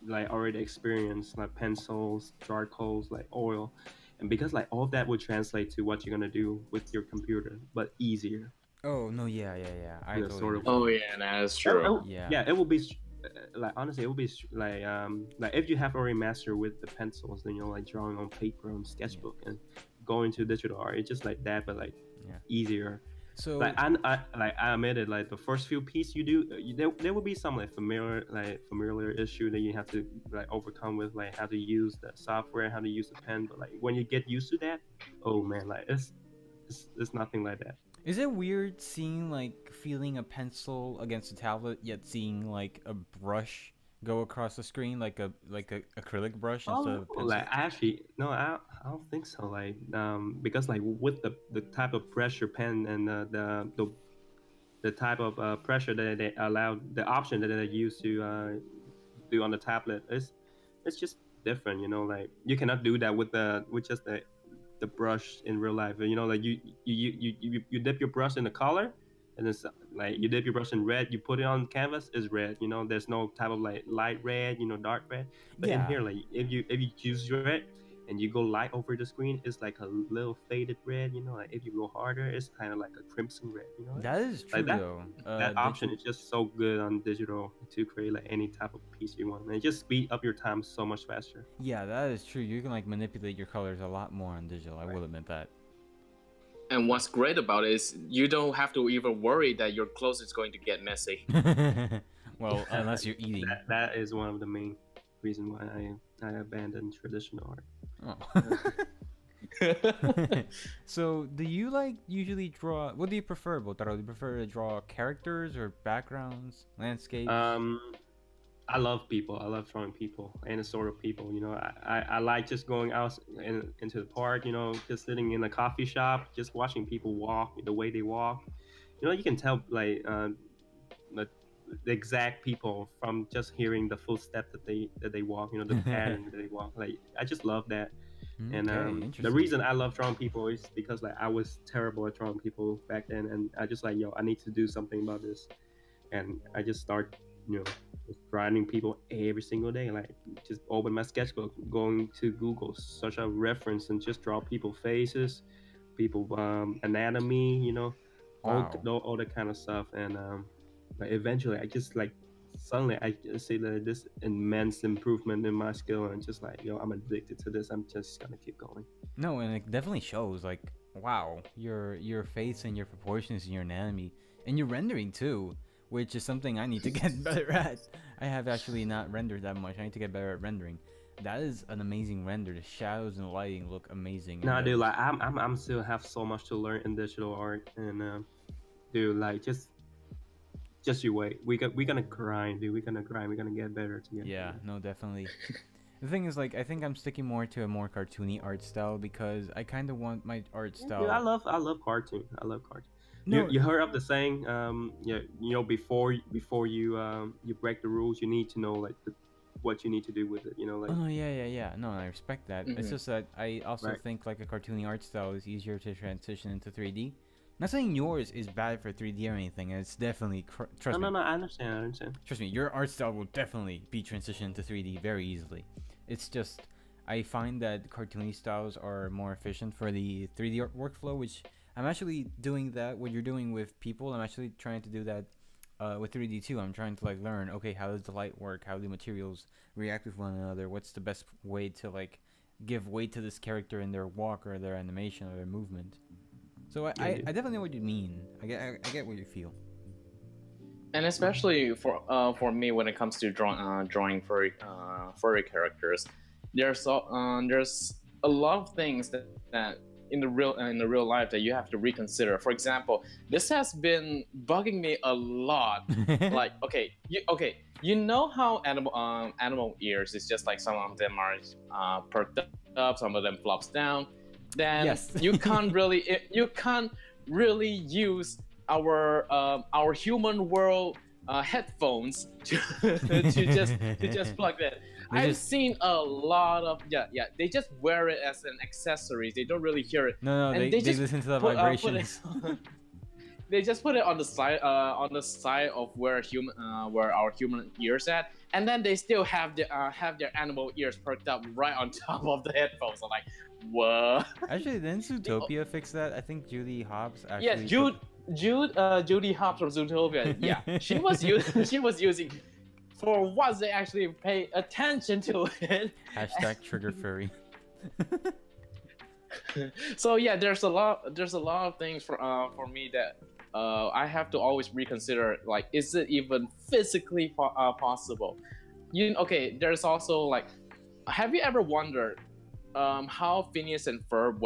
like already experienced like pencils, charcoals, like oil, and because like all of that would translate to what you're gonna do with your computer, but easier. Oh no, yeah. I Yeah, totally sort of. Oh yeah, that's true. Yeah. It will be like honestly, it will be like if you have already mastered with the pencils, then you're like drawing on paper on sketchbook and going to digital art. It's just like that, but like easier. So Like I admit it, like the first few pieces you do, there will be some like familiar issue that you have to like overcome with like how to use the software, how to use the pen. But like when you get used to that, oh man, like it's nothing like that. is it weird seeing like feeling a pencil against a tablet, yet seeing like a brush go across the screen like a acrylic brush instead of pencil? Like actually, no, I don't think so. Like because like with the type of pressure pen and the type of pressure that they allow, the option that they use to do on the tablet, it's just different. You know, like you cannot do that with just the brush in real life. You know, like you dip your brush in the color, and it's like you dip your brush in red, you put it on canvas, is red. You know, there's no type of like light red, you know, dark red. But in here, like if you choose red, and you go light over the screen, it's like a little faded red. You know, like if you go harder, it's kind of like a crimson red. You know, That is true like that. though. That option is just so good on digital to create like any type of piece you want, and it just speed up your time so much faster. Yeah, that is true. You can like manipulate your colors a lot more on digital. I will admit that. And what's great about it is you don't have to even worry that your clothes is going to get messy. Well, unless you're eating. That is one of the main reasons why I abandoned traditional art. Oh. So, do you like usually draw? What do you prefer, Botaro? Do you prefer to draw characters or backgrounds, landscapes? I love people. I love drawing people, any sort of people. You know, I like just going out into the park. You know, just sitting in a coffee shop, just watching people walk, the way they walk. You know, you can tell like the exact people from just hearing the footstep that they walk. You know, the pattern that they walk. Like I just love that. And the reason I love drawing people is because like I was terrible at drawing people back then, and I just like I need to do something about this, and I just start just drawing people every single day. Like just open my sketchbook, going to Google, search a reference, and just draw people faces, people anatomy, all that kind of stuff, and like eventually I just like suddenly I just see that this immense improvement in my skill, and just like I'm addicted to this. I'm just gonna keep going. No, and it definitely shows. Like, wow, your face and your proportions and your anatomy and your rendering too, which is something I need to get better at. I have actually not rendered that much. I need to get better at rendering. That is an amazing render. The shadows and the lighting look amazing. No, dude, like I'm still have so much to learn in digital art, and dude, like just you wait. We're gonna grind, dude. We're gonna grind. We're gonna get better together. Yeah, no, definitely. The thing is, like, I think I'm sticking more to a more cartoony art style because I kind of want my art style. Dude, I love cartoon. I love cartoon. No. You heard of the saying? Before you break the rules, you need to know like what you need to do with it. Like. Oh yeah. No, I respect that. It's just that I also think like a cartoony art style is easier to transition into 3D. Not saying yours is bad for 3D or anything. It's definitely trust me. No, I understand. Trust me, your art style will definitely be transitioned to 3D very easily. It's just I find that cartoony styles are more efficient for the 3D art workflow, which I'm actually doing that. What you're doing with people, I'm actually trying to do that with 3D too. I'm trying to like learn. Okay, how does the light work? How do materials react with one another? What's the best way to like give weight to this character in their walk or their animation or their movement? So I definitely know what you mean. I get what you feel. And especially for me, when it comes to drawing furry characters, there's a lot of things that in the real life that you have to reconsider. For example, this has been bugging me a lot. Like, you know how animal ears is just like some of them are perked up, some of them flops down. Then yes. you can't really use our human world headphones to just plug that. I've seen a lot of they just wear it as an accessory. They don't really hear it. No, and they just listen to the vibrations. They just put it on the side of where our human ears at, and then they still have their animal ears perked up right on top of the headphones. I'm like, what? Actually, didn't Zootopia fix that? I think Judy Hopps actually. Yes, Judy Hopps from Zootopia. Yeah, she was using. For once, they actually pay attention to it. Hashtag trigger furry. So yeah, there's a lot of things for me that I have to always reconsider. Like, is it even physically possible? There's also like, have you ever wondered how Phineas and Ferb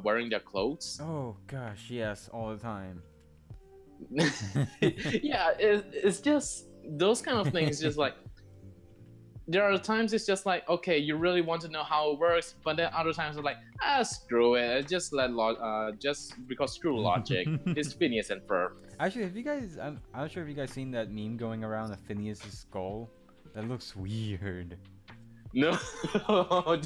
wearing their clothes? Oh gosh, yes, all the time. Yeah, it's just those kind of things. Just like, there are times it's just like, okay, you really want to know how it works, but then other times it's like, screw it, just because screw logic. It's Phineas and Ferb. Actually, have you guys? I'm not sure if you guys seen that meme going around of Phineas's skull. That looks weird. No,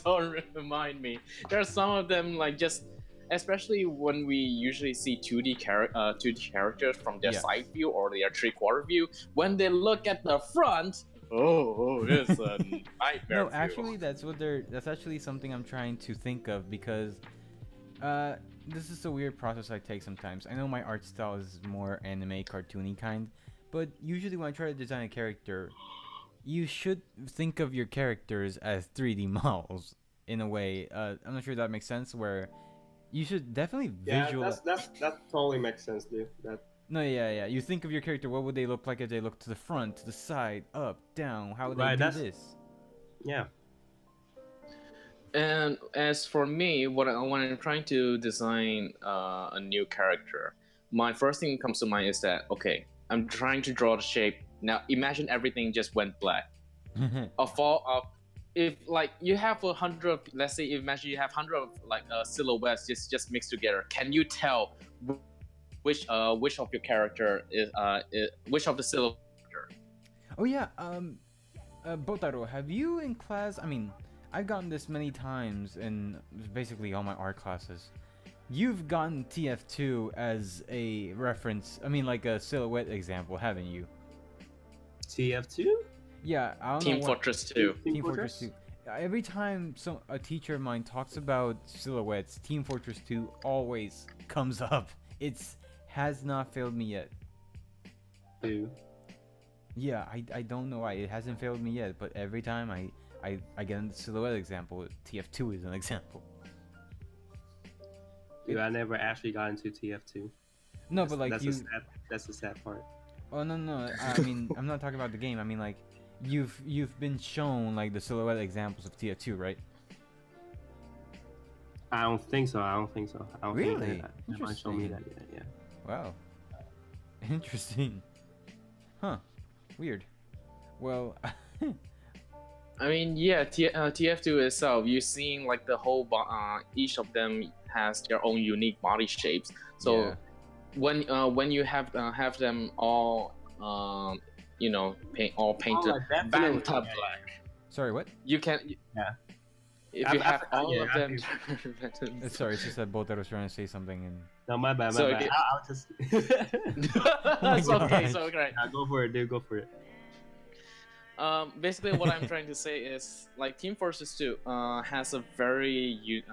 don't remind me. There are some of them like just. Especially when we usually see 2D characters from their side view or their 3/4 view, when they look at the front, It's a nightmare. No, fuel. actually, that's actually something I'm trying to think of because this is a weird process I take sometimes. I know my art style is more anime, cartoony kind, but usually when I try to design a character, you should think of your characters as 3D models in a way. I'm not sure if that makes sense. Where you should definitely visualize. That totally makes sense, dude. That No, yeah. You think of your character. What would they look like if they look to the front, to the side, up, down? How would they do this? Yeah. And as for me, when I'm trying to design a new character, my first thing that comes to mind is that, okay, I'm trying to draw the shape. Now imagine everything just went black. If like you have 100, let's say imagine you have 100 of like silhouettes just mixed together. Can you tell which of your character is which of the silhouette? Oh yeah, Botaro, have you in class? I mean, I've gotten this many times in basically all my art classes. You've gotten TF2 as a reference. I mean, like a silhouette example, haven't you? TF2? Yeah, I don't Team know Fortress 2. Team Fortress 2. Every time a teacher of mine talks about silhouettes, Team Fortress 2 always comes up. Has not failed me yet. Two. Yeah, I don't know why it hasn't failed me yet, but every time I get a silhouette example, TF2 is an example. Dude, I never actually got into TF2. No, but like that's the sad part. Oh no! I mean, I'm not talking about the game. I mean, like, you've been shown like the silhouette examples of TF2, right? I don't think so. Really? They might show me that. Yeah. Wow. Interesting. Huh. Weird. Well. I mean, yeah, TF2 itself, you're seeing like the whole, each of them has their own unique body shapes. So yeah. When you have them all, painted Vanta black. Sorry, what? You can. Yeah. If you have all of them. Sorry, it's just that Botaro was trying to say something and. No, my bad. I'll just. It's okay. It's okay. Go for it, dude. Go for it. Basically, what I'm trying to say is, like, Team Fortress 2 has a very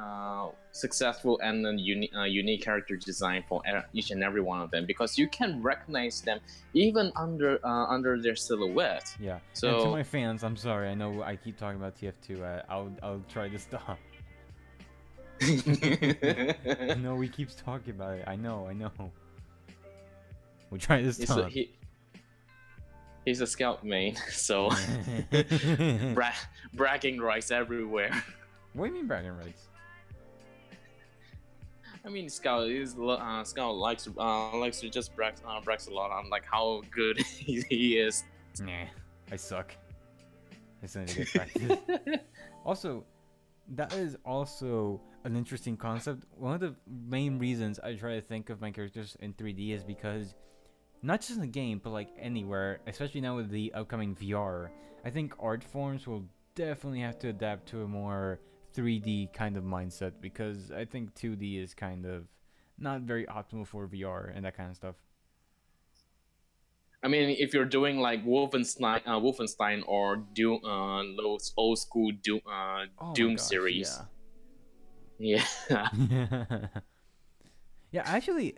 successful and unique character design for each and every one of them, because you can recognize them even under their silhouette. Yeah. So and to my fans, I'm sorry. I know I keep talking about TF2. I'll try to stop. No, we keep talking about it. I know. We'll try to stop. He's a scout main, so bragging rights everywhere. What do you mean bragging rights? I mean, Scout likes to just brags a lot on like how good he is. Nah, I suck. I still need to get practice. Also, that is also an interesting concept. One of the main reasons I try to think of my characters in 3D is because not just in the game, but like anywhere, especially now with the upcoming VR, I think art forms will definitely have to adapt to a more 3D kind of mindset, because I think 2D is kind of not very optimal for VR and that kind of stuff. I mean, if you're doing like Wolfenstein or Doom, those old school Doom series, yeah. Yeah, actually,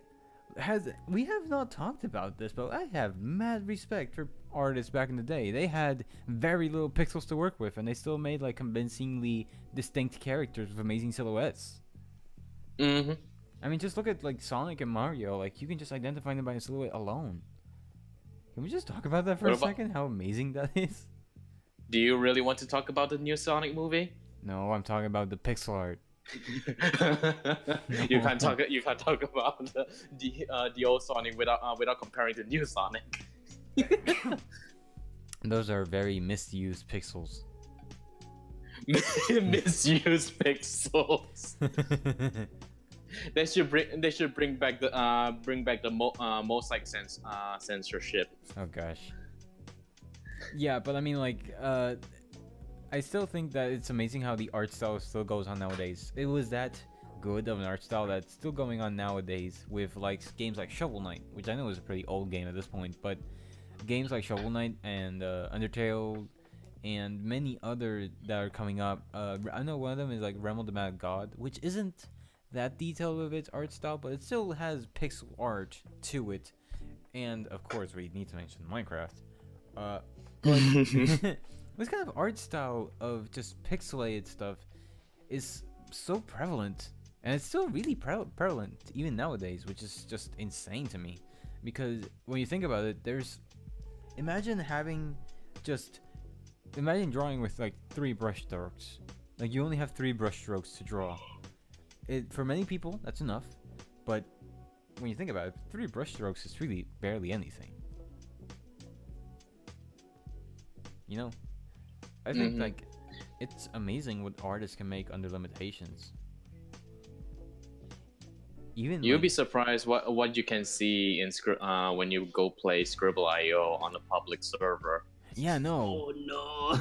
we have not talked about this, but I have mad respect for artists back in the day. They had very little pixels to work with, and they still made like convincingly distinct characters with amazing silhouettes. Mm-hmm. I mean, just look at like Sonic and Mario. Like, you can just identify them by a silhouette alone. Can we just talk about that for a second? How amazing that is. Do you really want to talk about the new Sonic movie? No, I'm talking about the pixel art. You can't talk about the old Sonic without comparing the new Sonic. Those are very misused pixels. Misused pixels. They should bring back the mosaic censorship. Oh gosh. Yeah, but I mean, like, I still think that it's amazing how the art style still goes on nowadays. It was that good of an art style that's still going on nowadays with like games like Shovel Knight, which I know is a pretty old game at this point, but games like Shovel Knight and Undertale and many other that are coming up. I know one of them is like Realm of the Mad God, which isn't that detailed with its art style, but it still has pixel art to it. And of course, we need to mention Minecraft. But this kind of art style of just pixelated stuff is so prevalent, and it's still really prevalent even nowadays, which is just insane to me. Because when you think about it, imagine drawing with like 3 brush strokes. Like you only have 3 brush strokes to draw. For many people, that's enough, but when you think about it, 3 brush strokes is really barely anything. You know, I think like it's amazing what artists can make under limitations. Even You'll be surprised what you can see in when you go play Scribble.io on a public server. Yeah, no. Oh no.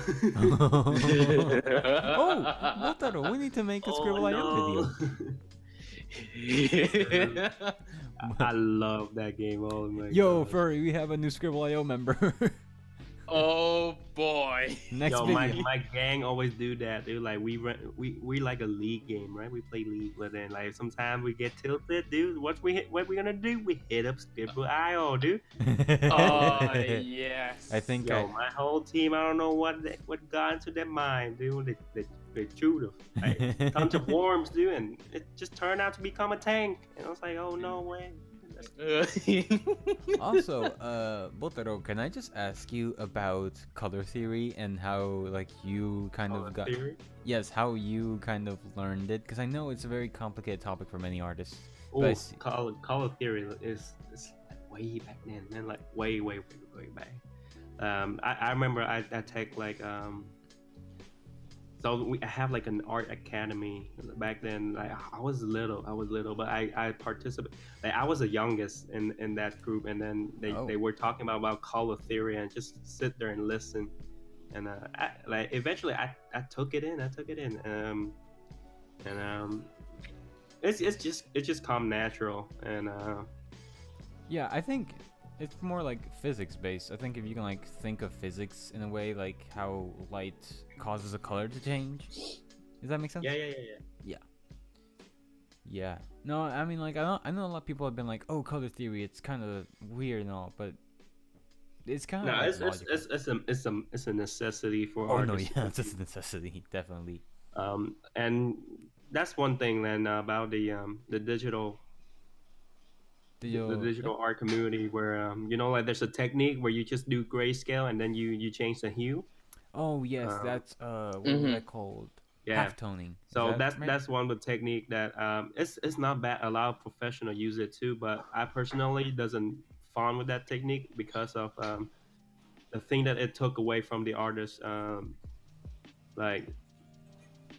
Oh, Motaro, we need to make a Scribble.io video. I love that game. Oh my Yo, God. Furry, we have a new Scribble.io member. Oh boy. Next Yo, video. my gang always do that. Dude, like we like a league game, right? We play league, but then like sometimes we get tilted, dude. What we gonna do? We hit up Scribble.io, dude. Oh yes. I think my whole team. I don't know what got into their mind, dude. They chewed them. Like, tons of worms, dude, and it just turned out to become a tank. And I was like, oh no way. Also, Botaro, can I just ask you about color theory and how like you kind of got theory? Yes, how you kind of learned it? Because I know it's a very complicated topic for many artists. Oh, color theory is like way back then, man. Like way back. I remember I take like so I have like an art academy back then. Like I was little, but I participated. Like I was the youngest in that group, and then they were talking about color theory and just sit there and listen. And like eventually I took it in. It's just come natural. And yeah, I think it's more like physics based. I think if you can like think of physics in a way, like how light causes a color to change. Does that make sense? Yeah. No, I mean like I know a lot of people have been like, oh, color theory, it's kind of weird and all, but it's kind of it's a necessity for artists. Oh no, yeah, it's a necessity, definitely. And that's one thing then about the digital art community where you know, like there's a technique where you just do grayscale and then you change the hue. Oh yes, that's what is that called? Half toning. So that's one of the technique that it's not bad. A lot of professionals use it too, but I personally doesn't fond with that technique because of the thing that it took away from the artist. Like,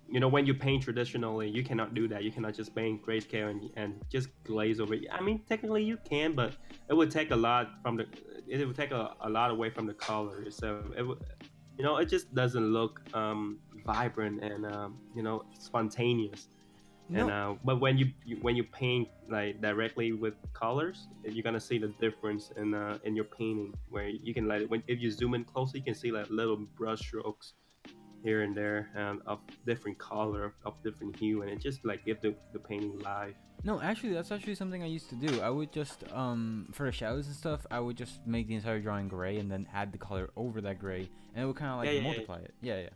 you know, when you paint traditionally, you cannot do that. You cannot just paint grayscale and just glaze over it. I mean, technically you can, but it would take a lot away from the color. So it would, you know, it just doesn't look vibrant and you know, spontaneous. No. And but when you paint like directly with colors, you're gonna see the difference in your painting, where you can like if you zoom in closely, you can see like little brush strokes here and there of different color, of different hue, and it just like give the painting life. No, actually, that's actually something I used to do. I would just for the shadows and stuff, I would just make the entire drawing gray and then add the color over that gray, and it would kind of like multiply it. Yeah.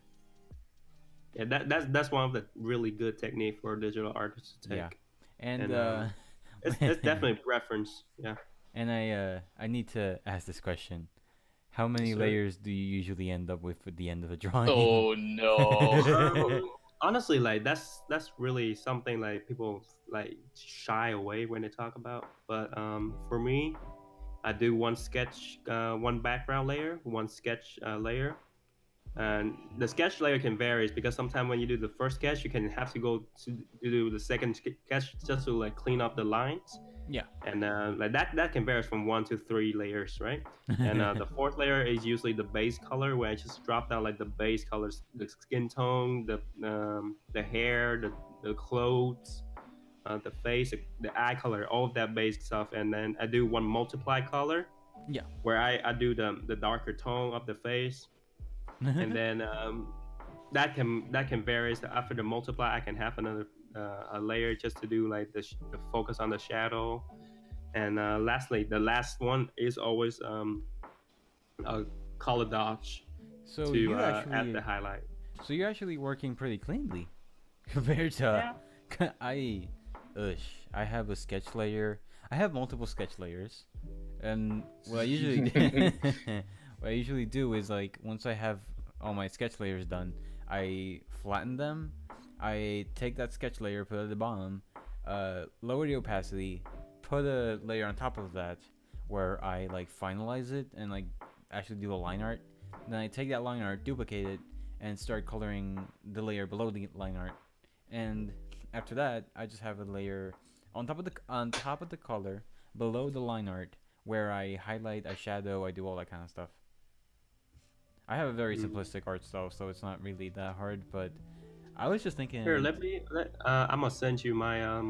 Yeah, that's one of the really good technique for digital artists to take. Yeah, and it's definitely preference. Yeah. And I need to ask this question: how many layers do you usually end up with at the end of a drawing? Oh no! Honestly, like that's really something like people like shy away when they talk about. But for me, I do one sketch, one background layer, one sketch layer. And the sketch layer can vary because sometimes when you do the first sketch, you can have to go to do the second sketch just to like clean up the lines. Yeah. And like that can vary from 1 to 3 layers, right? And the fourth layer is usually the base color, where I just drop down like the base colors, the skin tone, the hair, the clothes, the face, the eye color, all of that base stuff. And then I do one multiply color, Yeah. where I do the darker tone of the face, and then that can vary. So after the multiply, I can have another a layer just to do like the focus on the shadow. And lastly, the last one is always a color dodge So to you add the actually, highlight. so you're actually working pretty cleanly compared to Yeah. I. I have a sketch layer. I have multiple sketch layers, and what I usually what I usually do is like once I have all my sketch layers done, I flatten them. I take that sketch layer, put it at the bottom, lower the opacity, put a layer on top of that, where I like finalize it and like actually do a line art. Then I take that line art, duplicate it, and start coloring the layer below the line art. And after that, I just have a layer on top of the color below the line art where I highlight, I shadow, I do all that kind of stuff. I have a very simplistic art style, so it's not really that hard. But I was just thinking. Here, I'm gonna send you my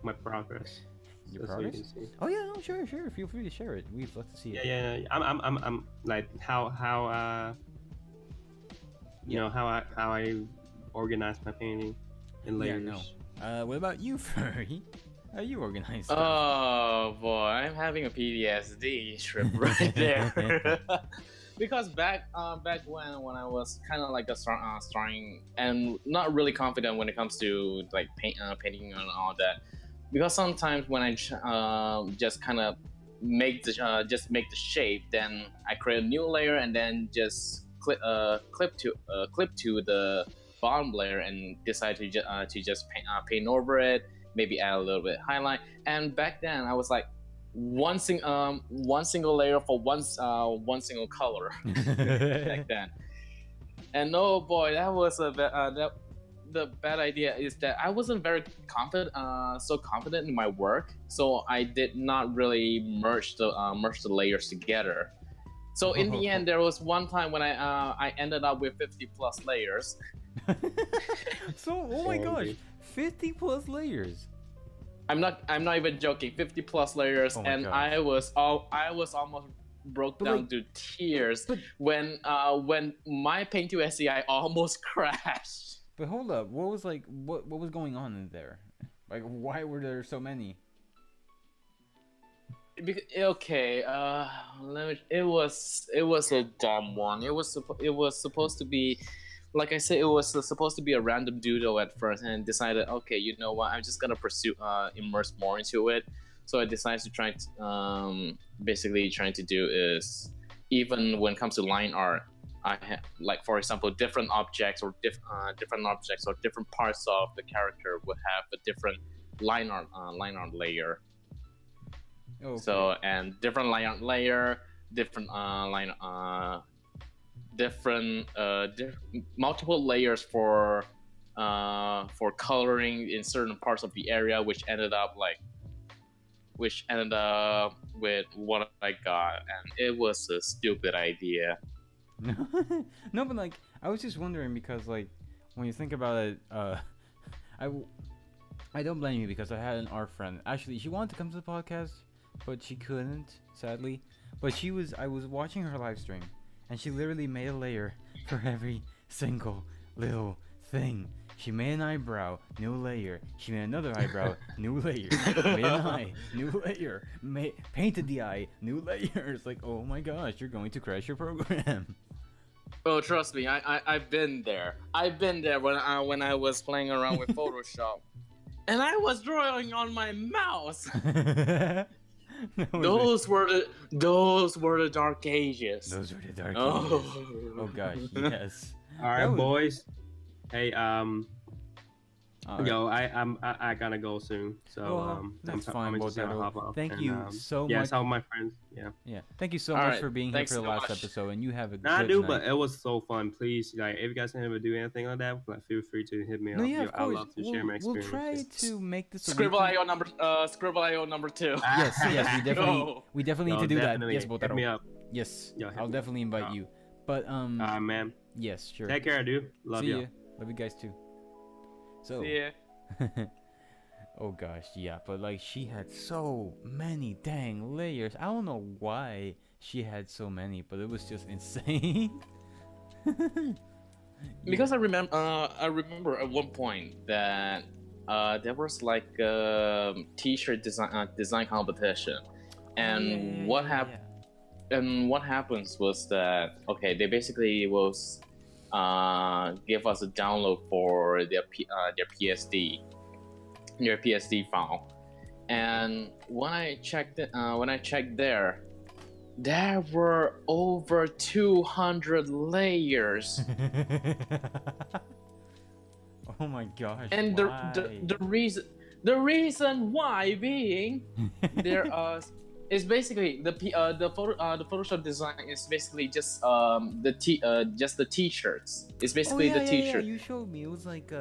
my progress. Your So you progress? can see. Oh yeah, no, sure. Feel free to share it. We'd love to see it. Yeah. I'm like how you know how I organize my painting in layers. Yeah, no. What about you, Furry? How you organize stuff? Oh boy, I'm having a PTSD trip right there. Because back when I was kind of like starting and not really confident when it comes to like painting and all that. Because sometimes when I just kind of make the shape, then I create a new layer and then just clip to the bottom layer and decide to just paint over it, maybe add a little bit highlight. And back then I was like one single layer for one single color back then. And oh boy, that was the bad idea is that I wasn't very confident in my work, so I did not really merge the layers together. So in the end, there was one time when I ended up with 50 plus layers. So, oh my gosh, 50 plus layers. I'm not even joking. 50 plus layers, and I was almost broke down to tears when my Paint 2 SCI almost crashed. But hold up, what was going on in there? Like, why were there so many? Okay, it was a dumb one. It was supposed to be, like I said, it was supposed to be a random doodle at first, and decided, okay, you know what, I'm just gonna immerse more into it. So I decided to try to basically trying to do is, even when it comes to line art, I have, like, for example, different objects or different parts of the character would have a different line art layer. Okay. So, and different line art layer, different multiple layers for coloring in certain parts of the area, which ended up with what I got, and it was a stupid idea. No, but like, I was just wondering because, like, when you think about it, I don't blame you, because I had an art friend. Actually, she wanted to come to the podcast, but she couldn't, sadly. But I was watching her live stream, and she literally made a layer for every single little thing. She made an eyebrow, new layer. She made another eyebrow, new layer. Made an eye, new layer. Painted the eye, new layer. It's like, oh my gosh, you're going to crash your program. Oh, trust me, I've been there. I've been there when I was playing around with Photoshop, and I was drawing on my mouse. Those were the dark ages. Those were the dark ages. Oh gosh, yes. All right, boys. Hey, yo, I gotta go soon, so that's I'm fine, just gonna Botero. hop off. Thank you so much. Yeah, some of my friends. Yeah. Thank you so much for being here for the last episode, and you have a good night. But it was so fun. Please, like, if you guys ever do anything like that, like, feel free to hit me up. Yeah, of course. I'd love to share my experience. We'll try to make this Scribble.io number 2. Yes, we definitely need to do that. Yes, Botero. Hit me up. Yes, I'll definitely invite you. But man. Yes, sure. Take care, dude. Love you. Love you guys too. So, see ya. Oh gosh, yeah, but like she had so many dang layers. I don't know why she had so many, but it was just insane. Because I remember at one point that there was like a t-shirt design competition, and what happens was that okay, they basically was give us a download for their PSD file, and when I checked there were over 200 layers. Oh my gosh! And the reason why being there is basically the Photoshop design is basically just just the t-shirts. It's basically the t-shirt. You showed me. It was like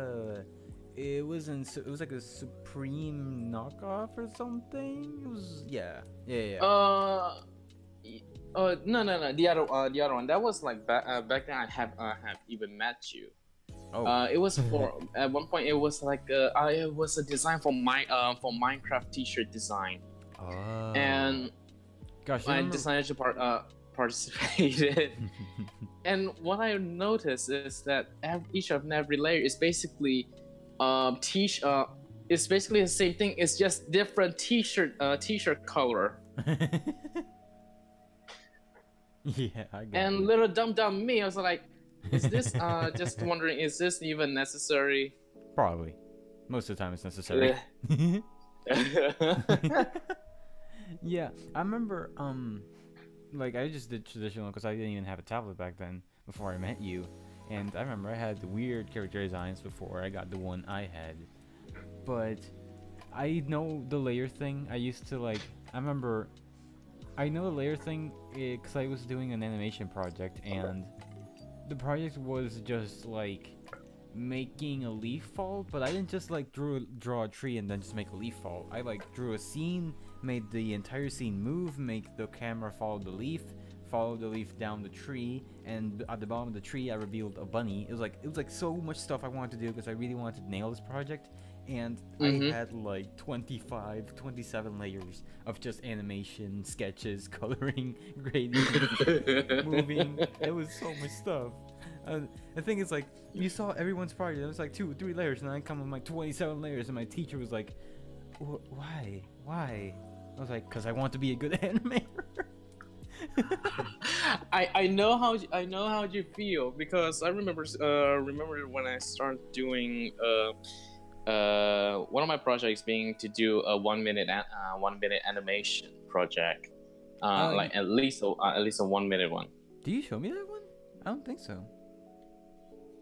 it was like a Supreme knockoff or something. It was yeah. No, the other one. That was like back then. I have even met you. Oh. It was for at one point. It was like it was a design for for Minecraft T-shirt design. Oh. And gosh, my designer participated. And what I noticed is that each of every layer is basically it's basically the same thing. It's just different t-shirt color. Yeah, I got And it. little dumb me, I was like, is this just wondering, is this even necessary? Probably. Most of the time it's necessary. Yeah, I remember like I just did traditional because I didn't even have a tablet back then before I met you. And I remember I had the weird character designs before I got the one I had. But I know the layer thing. I used to like I know the layer thing because I was doing an animation project, and the project was just like making a leaf fall, but I didn't just like draw a tree and then just make a leaf fall. I like drew a scene, made the entire scene move, make the camera follow the leaf down the tree, and at the bottom of the tree I revealed a bunny. It was like so much stuff I wanted to do because I really wanted to nail this project. And I had like 25, 27 layers of just animation, sketches, coloring, grading, moving. It was so much stuff. The thing is, like, you saw everyone's project. It was like 2, 3 layers, and I come with my 27 layers, and my teacher was like, "Why? Why?" I was like, "Cause I want to be a good animator." I know how you feel, because I remember when I started doing one of my projects being to do a 1 minute animation project, like at least a 1 minute one. Do you show me that one? I don't think so.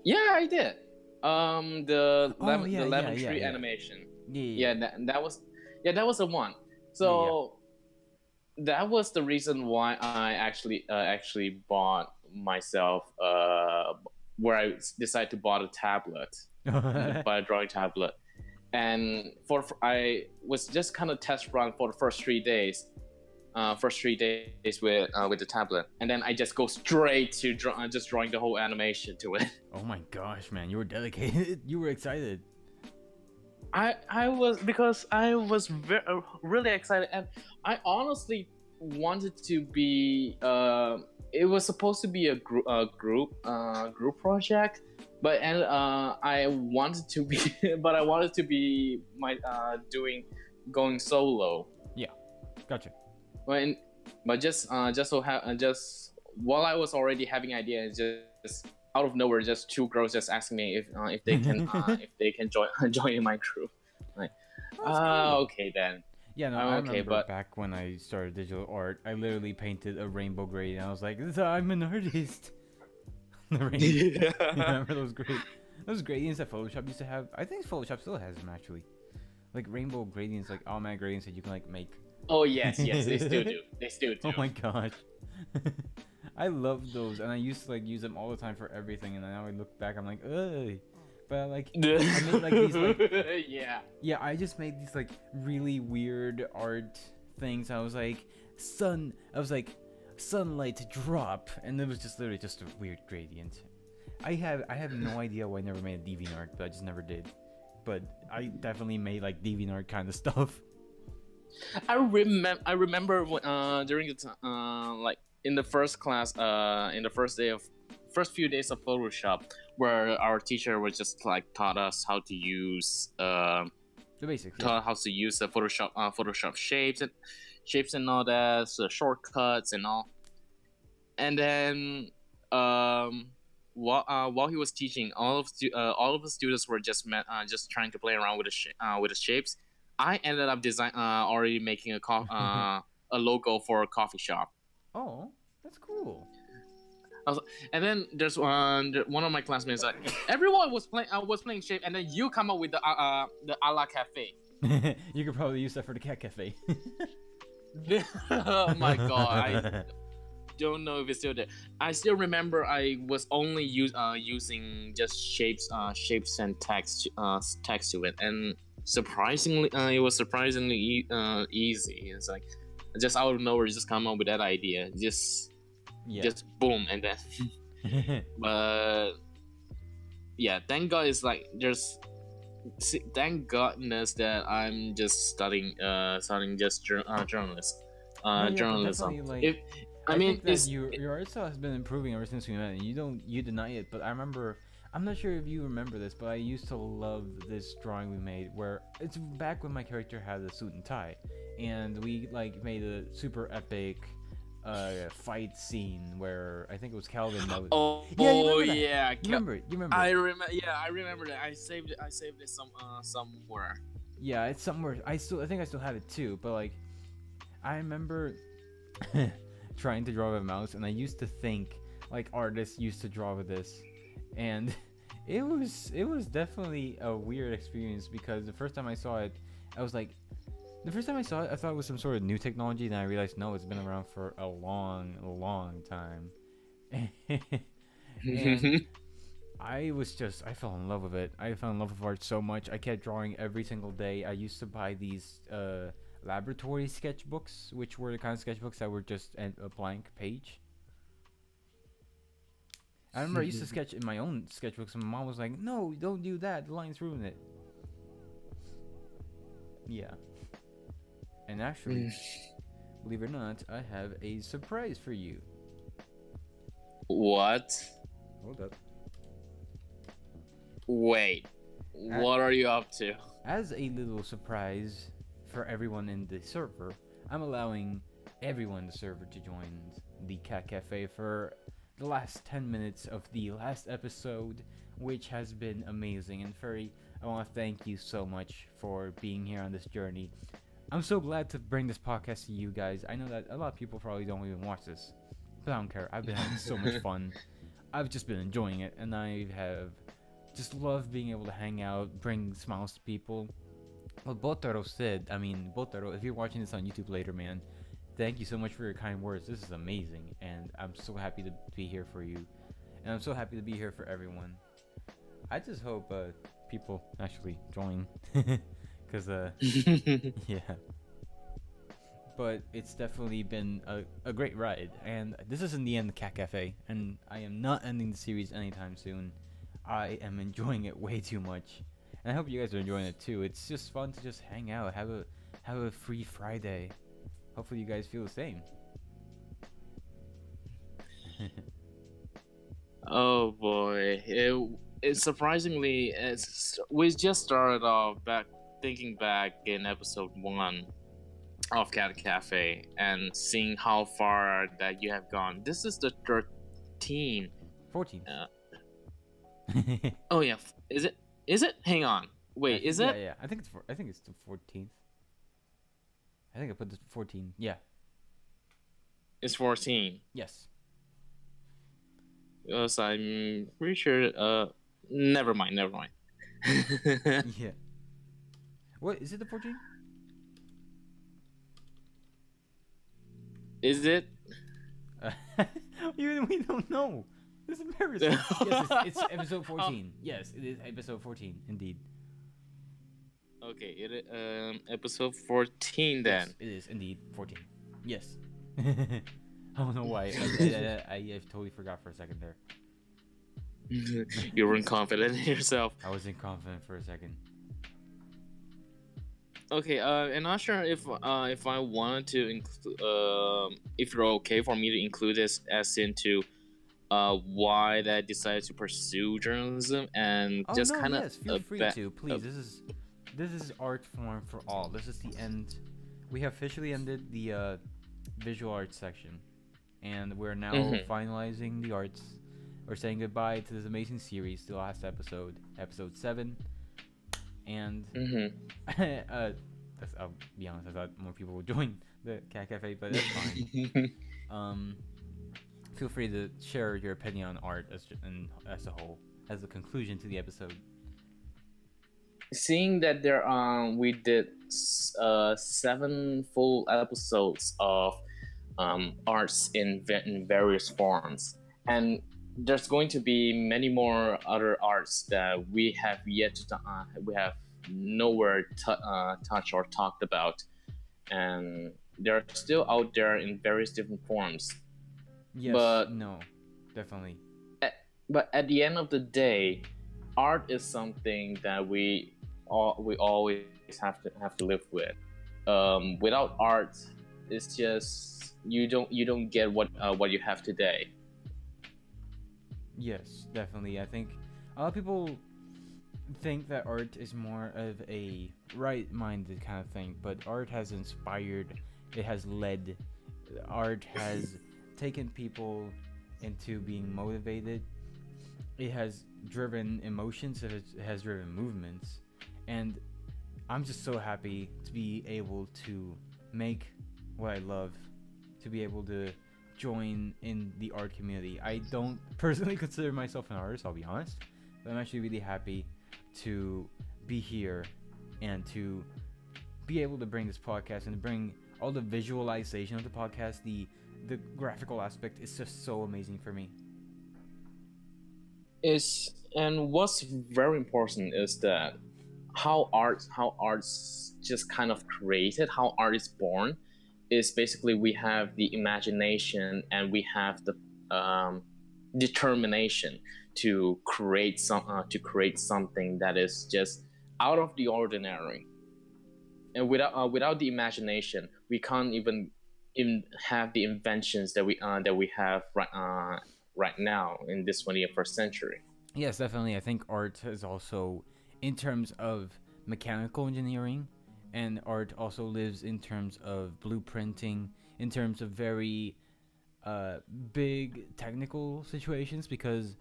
Yeah, I did. The lemon tree yeah. animation. Yeah. That was the one. So that was the reason why I actually bought myself where I decided to buy a tablet. By a drawing tablet, and I was just kind of test run for the first 3 days with the tablet, and then I just go straight to just drawing the whole animation to it. Oh my gosh, man, you were dedicated. You were excited. I was, because I was really excited, and I honestly wanted to be it was supposed to be a group project. But I wanted to be, but I wanted to be going solo. Yeah, gotcha. But just while I was already having ideas, just out of nowhere, just 2 girls just asking me if they can if they can join in my crew. Like, okay then. Yeah, no, I remember back when I started digital art, I literally painted a rainbow gradient. I was like, I'm an artist. Yeah. Remember those gradients that Photoshop used to have? I think Photoshop still has them, actually. Like rainbow gradients, like automatic gradients that you can like make. Oh yes, they still do. They still do. Oh my gosh. I love those, and I used to like use them all the time for everything, and now I look back, I'm like, ugh. But like, I made like these like yeah, I just made these like really weird art things. I was like sunlight drop, and it was just literally just a weird gradient. I have no idea why I never made a DeviantArt, but I just never did. but I definitely made like DeviantArt kind of stuff. I remember during the like in the first class, in the first few days of Photoshop, where our teacher was just like taught us how to use The basics. Yeah. taught how to use the Photoshop shapes and all that, so shortcuts and all. And then while he was teaching, all of the students were just trying to play around with the shapes. I ended up already making a logo for a coffee shop. Oh, that's cool. And then there's one of my classmates like everyone was playing shape, and then you come up with the a la cafe. You could probably use that for the Kat Cafe. Oh my god, I don't know if it's still there. I still remember I was only using just shapes and text to it, and surprisingly, it was surprisingly easy. It's like just out of nowhere, just come up with that idea, just boom, and then. But yeah, thank God it's like thank goodness that I'm just studying journalism. Journalism. Like, I mean, think that your art style has been improving ever since we met, and you deny it. But I remember, I'm not sure if you remember this, but I used to love this drawing we made where it's back when my character had a suit and tie, and we like made a super epic fight scene where I think it was Calvin that was. Yeah, you remember it? You remember? I remember that. I saved it somewhere. Yeah, it's somewhere. I think I still have it too. But like, I remember trying to draw with a mouse, and I used to think like artists used to draw with this, and it was definitely a weird experience because the first time I saw it, I was like. The first time I saw it, I thought it was some sort of new technology, then I realized no, it's been around for a long time. And I fell in love with it. I fell in love with art so much. I kept drawing every single day. I used to buy these laboratory sketchbooks, which were the kind of sketchbooks that were just a blank page. I remember I used to sketch in my own sketchbooks, and my mom was like, "No, don't do that. The lines ruin it." Yeah. And actually, believe it or not, I have a surprise for you. What? Hold up. Wait. What are you up to? As a little surprise for everyone in the server, I'm allowing everyone in the server to join the Kat Cafe for the last 10 minutes of the last episode, which has been amazing. And Furry, I want to thank you so much for being here on this journey. I'm so glad to bring this podcast to you guys. I know that a lot of people probably don't even watch this, but I don't care. I've been having so much fun. I've just been enjoying it, and I have just loved being able to hang out, bring smiles to people. What Botaro said, Botaro, if you're watching this on YouTube later, man, thank you so much for your kind words. This is amazing, and I'm so happy to be here for you, and I'm so happy to be here for everyone. I just hope people actually join. Because, yeah. But it's definitely been a great ride. And this isn't the end of Kat Cafe. And I am not ending the series anytime soon. I am enjoying it way too much. And I hope you guys are enjoying it too. It's just fun to just hang out, have a free Friday. Hopefully you guys feel the same. Oh boy. It surprisingly, we just started off thinking back in episode 1 of Kat Cafe and seeing how far that you have gone. This is the 13. 14. Oh yeah, is it? Hang on. Wait, is it? Yeah. I think it's the 14th. I think I put the 14. Yeah. It's 14. Yes. Because I'm pretty sure. Never mind. Yeah. What is it? The 14? Is it? Even we don't know. This is embarrassing. Yes, it's episode 14. Yes, it is episode 14, indeed. Okay, it episode 14 then. Yes, it is indeed 14. Yes. I don't know why. I totally forgot for a second there. You weren't confident in yourself. I wasn't confident for a second. Okay, I'm not sure if I wanted to include if you're okay for me to include this as into why I decided to pursue journalism and Oh just no, kind of yes, feel free to. Please, this is art form for all. This is the end. We have officially ended the visual arts section, and we're now Mhm. finalizing the arts. We're saying goodbye to this amazing series, the last episode, episode 7, and Mhm. I'll be honest, I thought more people would join the Cat Cafe, but that's fine. Um, feel free to share your opinion on art as a whole, as a conclusion to the episode. Seeing that we did 7 full episodes of arts in various forms, and there's going to be many more other arts that we have yet to we have nowhere touched or talked about, and they're still out there in various different forms. Yes, But no, definitely. at the end of the day, art is something that we always have to live with. Without art, it's just you don't get what you have today. Yes, definitely. I think a lot of people think that art is more of a right-minded kind of thing, but art has inspired, it has led, art has taken people into being motivated. It has driven emotions, it has driven movements, and I'm just so happy to be able to make what I love, to be able to join in the art community. I don't personally consider myself an artist, I'll be honest, but I'm actually really happy to be here and to be able to bring this podcast and to bring all the visualization of the podcast, the graphical aspect is just so amazing for me. Is and what's very important is that how art's just kind of created, how art is born, is basically we have the imagination and we have the determination to create something that is just out of the ordinary. And without the imagination, we can't even have the inventions that we have right now in this 21st century. Yes, definitely. I think art is also, in terms of mechanical engineering, and art also lives in terms of blueprinting, in terms of very uh, big technical situations, because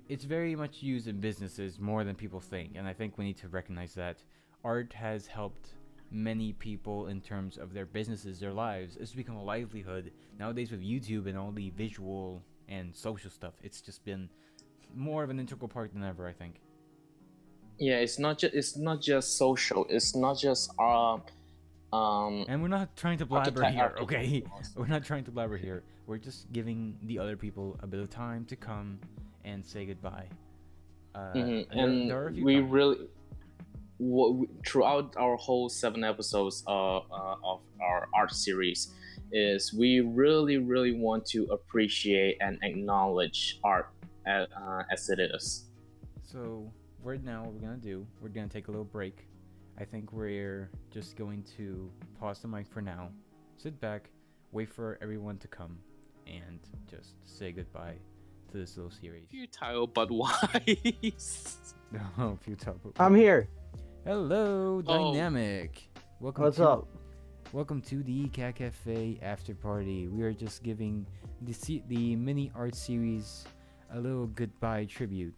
it's very much used in businesses more than people think, and I think we need to recognize that art has helped many people in terms of their businesses, their lives. It's become a livelihood nowadays with YouTube and all the visual and social stuff. It's just been more of an integral part than ever, I think. Yeah, it's not just social. It's not just And we're not trying to blabber here, okay? architecture. We're not trying to blabber here. We're just giving the other people a bit of time to come and say goodbye. And There are a few we coming. really throughout our whole 7 episodes of our art series is we really want to appreciate and acknowledge art as it is. So, right now, what we're gonna do, we're gonna take a little break. I think we're just going to pause the mic for now, sit back, wait for everyone to come, and just say goodbye to this little series. Futile but wise. No, futile. I'm here. Hello, Oh. Dynamic. Welcome What's to up? welcome to the Kat Cafe after party. We are just giving the mini art series a little goodbye tribute.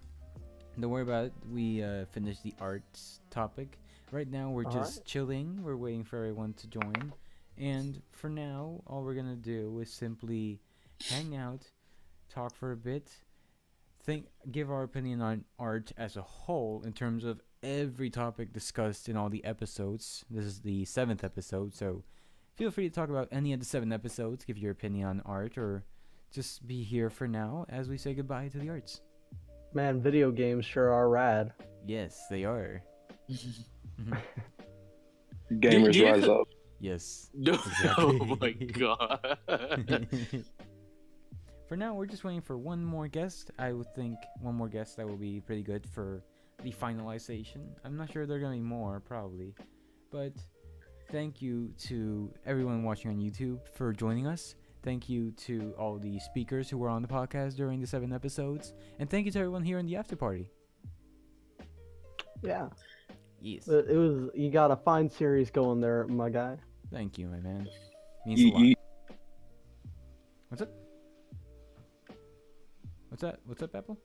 Don't worry about it. We finished the arts topic. Right now, we're just chilling. We're waiting for everyone to join. And for now, all we're gonna do is simply hang out, talk for a bit, give our opinion on art as a whole in terms of every topic discussed in all the episodes. This is the 7th episode, so feel free to talk about any of the 7 episodes, give your opinion on art, or just be here for now as we say goodbye to the arts. Man, video games sure are rad. Yes, they are. Gamers Do you- rise up. Yes. Oh my god. For now, we're just waiting for one more guest. I would think one more guest that will be pretty good for the finalization. I'm not sure there are gonna be more, probably, But thank you to everyone watching on YouTube for joining us. Thank you to all the speakers who were on the podcast during the 7 episodes. And thank you to everyone here in the after party. Yeah. Yes. It was, you got a fine series going there, my guy. Thank you, my man. Means a lot. What's up? What's that? What's up, Apple?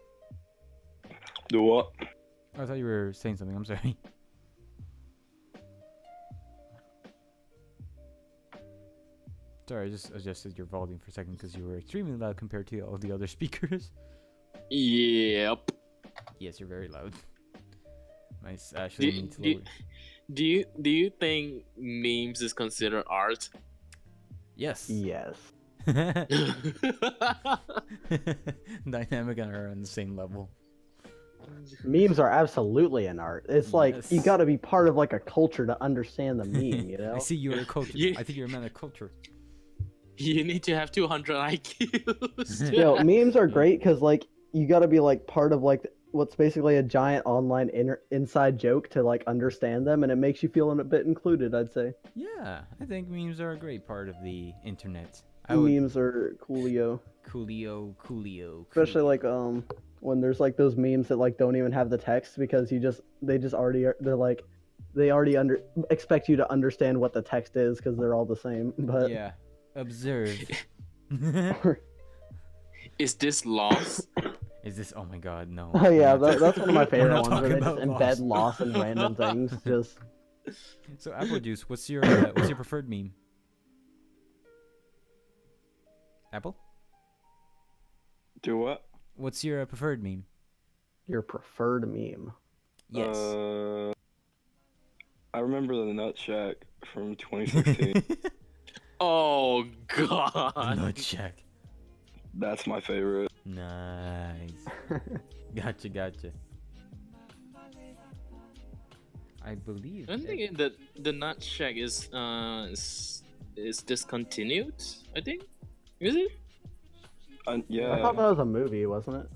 Do what? I thought you were saying something. I'm sorry. Sorry, I just adjusted your volume for a second because you were extremely loud compared to all the other speakers. Yep. Yes, you're very loud. Nice. Actually, need to lower. Do you think memes is considered art? Yes. Yes. Dynamic and are on the same level. Memes are absolutely an art. It's like you Yes. got to be part of like a culture to understand the meme, you know? I see you're a culture. Yeah. I think you're a man of culture. You need to have 200 IQs. Yo, memes are great because like you got to be like part of like what's basically a giant online inside joke to like understand them, and it makes you feel a bit included, I'd say. Yeah, I think memes are a great part of the internet. Memes are coolio. Coolio. Especially like when there's like those memes that like don't even have the text because they already expect you to understand what the text is because they're all the same. But Yeah. Observe. Is this lost? Is this? Oh my God, no. oh yeah, We're not- that's one of my We're favorite not ones where they talking just about embed loss. loss in random things. Just So Apple Juice, what's your preferred meme? Apple? Do what? What's your preferred meme? your preferred meme. Yes. I remember the Nut Shack from 2016. Oh god. Nut check. That's my favorite. Nice. Gotcha. I believe. I'm thinking that the Nut Shack is discontinued. I think. Is it? Yeah. I thought that was a movie, wasn't it?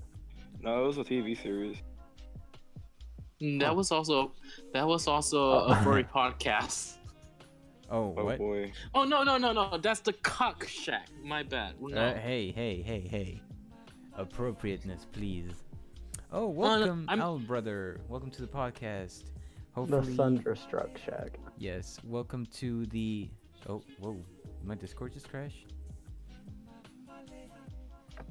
No, it was a TV series. That was also a furry podcast. Oh, Oh what? boy. Oh no! That's the Cock Shack. My bad. No. Hey. Appropriateness, please. Oh, welcome, I'm- Al brother. Welcome to the podcast. The Hopefully, Thunderstruck Shack. yes. Welcome to the. Oh, whoa! My Discord just crashed.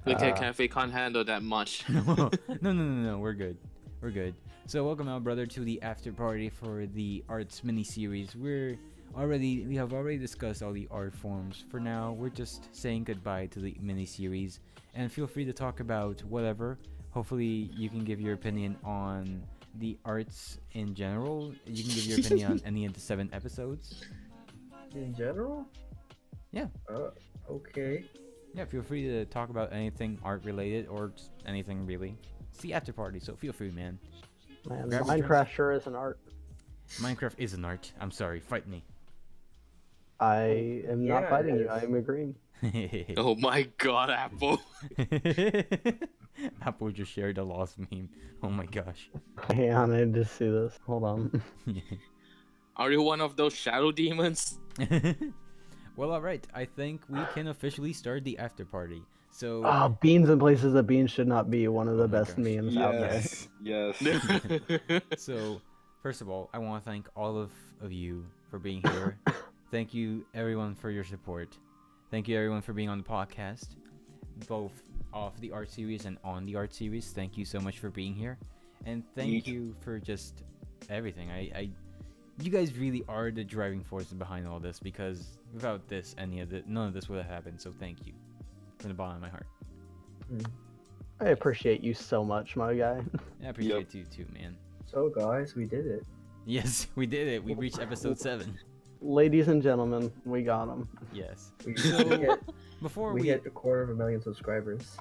The Kat Cafe can't handle that much. No. We're good. So welcome out, brother, to the after party for the arts mini series. We have already discussed all the art forms. For now, we're just saying goodbye to the mini series, and feel free to talk about whatever. Hopefully, you can give your opinion on the arts in general. You can give your opinion on any of the 7 episodes. In general? Yeah. Okay. Yeah, feel free to talk about anything art related or just anything really. It's the after party, so feel free, man. Man, Grab your Minecraft sure is an art. Minecraft is an art. I'm sorry, fight me. I am not Yeah, fighting it you. is. I am agreeing. Oh my god, Apple. Apple just shared a lost meme. Oh my gosh. Hang on, I need to see this. Hold on. Are you one of those shadow demons? Well, alright. I think we can officially start the after party. So, Ah, beans in places that beans should not be. One of the Oh my best gosh. memes out there. Yes. so first of all, I want to thank all of you for being here. Thank you, everyone, for your support. Thank you, everyone, for being on the podcast, both off the art series and on the art series. Thank you so much for being here, and thank you for just everything. You guys really are the driving force behind all this, because without this, none of this would have happened. So thank you from the bottom of my heart. I appreciate you so much, my guy. I appreciate you too, man. So guys, we did it. Yes, we did it. We reached episode 7. Ladies and gentlemen, we got him. Yes. We, So, we hit, Before we we hit 250,000 subscribers.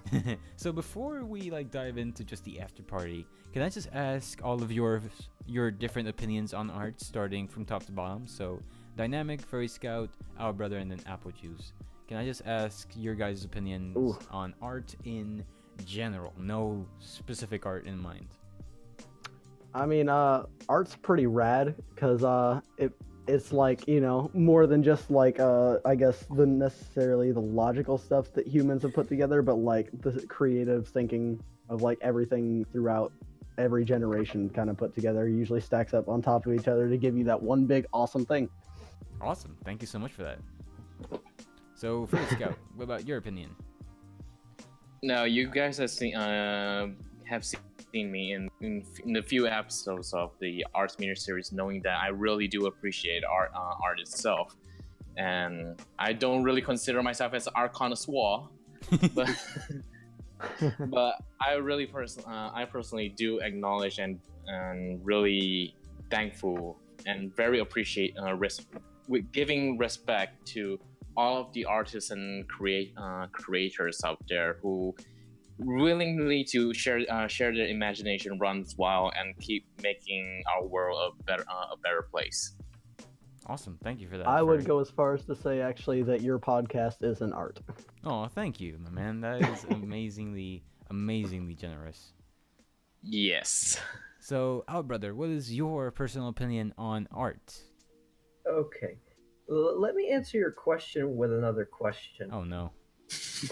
so before we dive into just the after party, can I just ask all of your different opinions on art, starting from top to bottom? So Dynamic, Furry Scout, Our Brother, and then Apple Juice. Can I just ask your guys' opinions Ooh. on art in general? No specific art in mind. I mean, art's pretty rad because it's like, you know, more than just like I guess the necessarily the logical stuff that humans have put together, but like the creative thinking of like everything throughout every generation kind of put together usually stacks up on top of each other to give you that one big awesome thing. Awesome. Thank you so much for that. So, Fruit Scout, what about your opinion? Now, you guys have seen me in the few episodes of the Arts Meter series, knowing that I really do appreciate art itself, and I don't really consider myself as an art connoisseur, but but I really I personally do acknowledge and really thankful and very appreciate giving respect to all of the artists and creators out there who willingly to share their imagination runs wild and keep making our world a better place. Awesome. Thank you for that. I would go as far as to say actually that your podcast is an art. Oh, thank you, my man. That is amazingly generous. Yes. So, Out Brother, what is your personal opinion on art? Okay. Let me answer your question with another question. Oh no.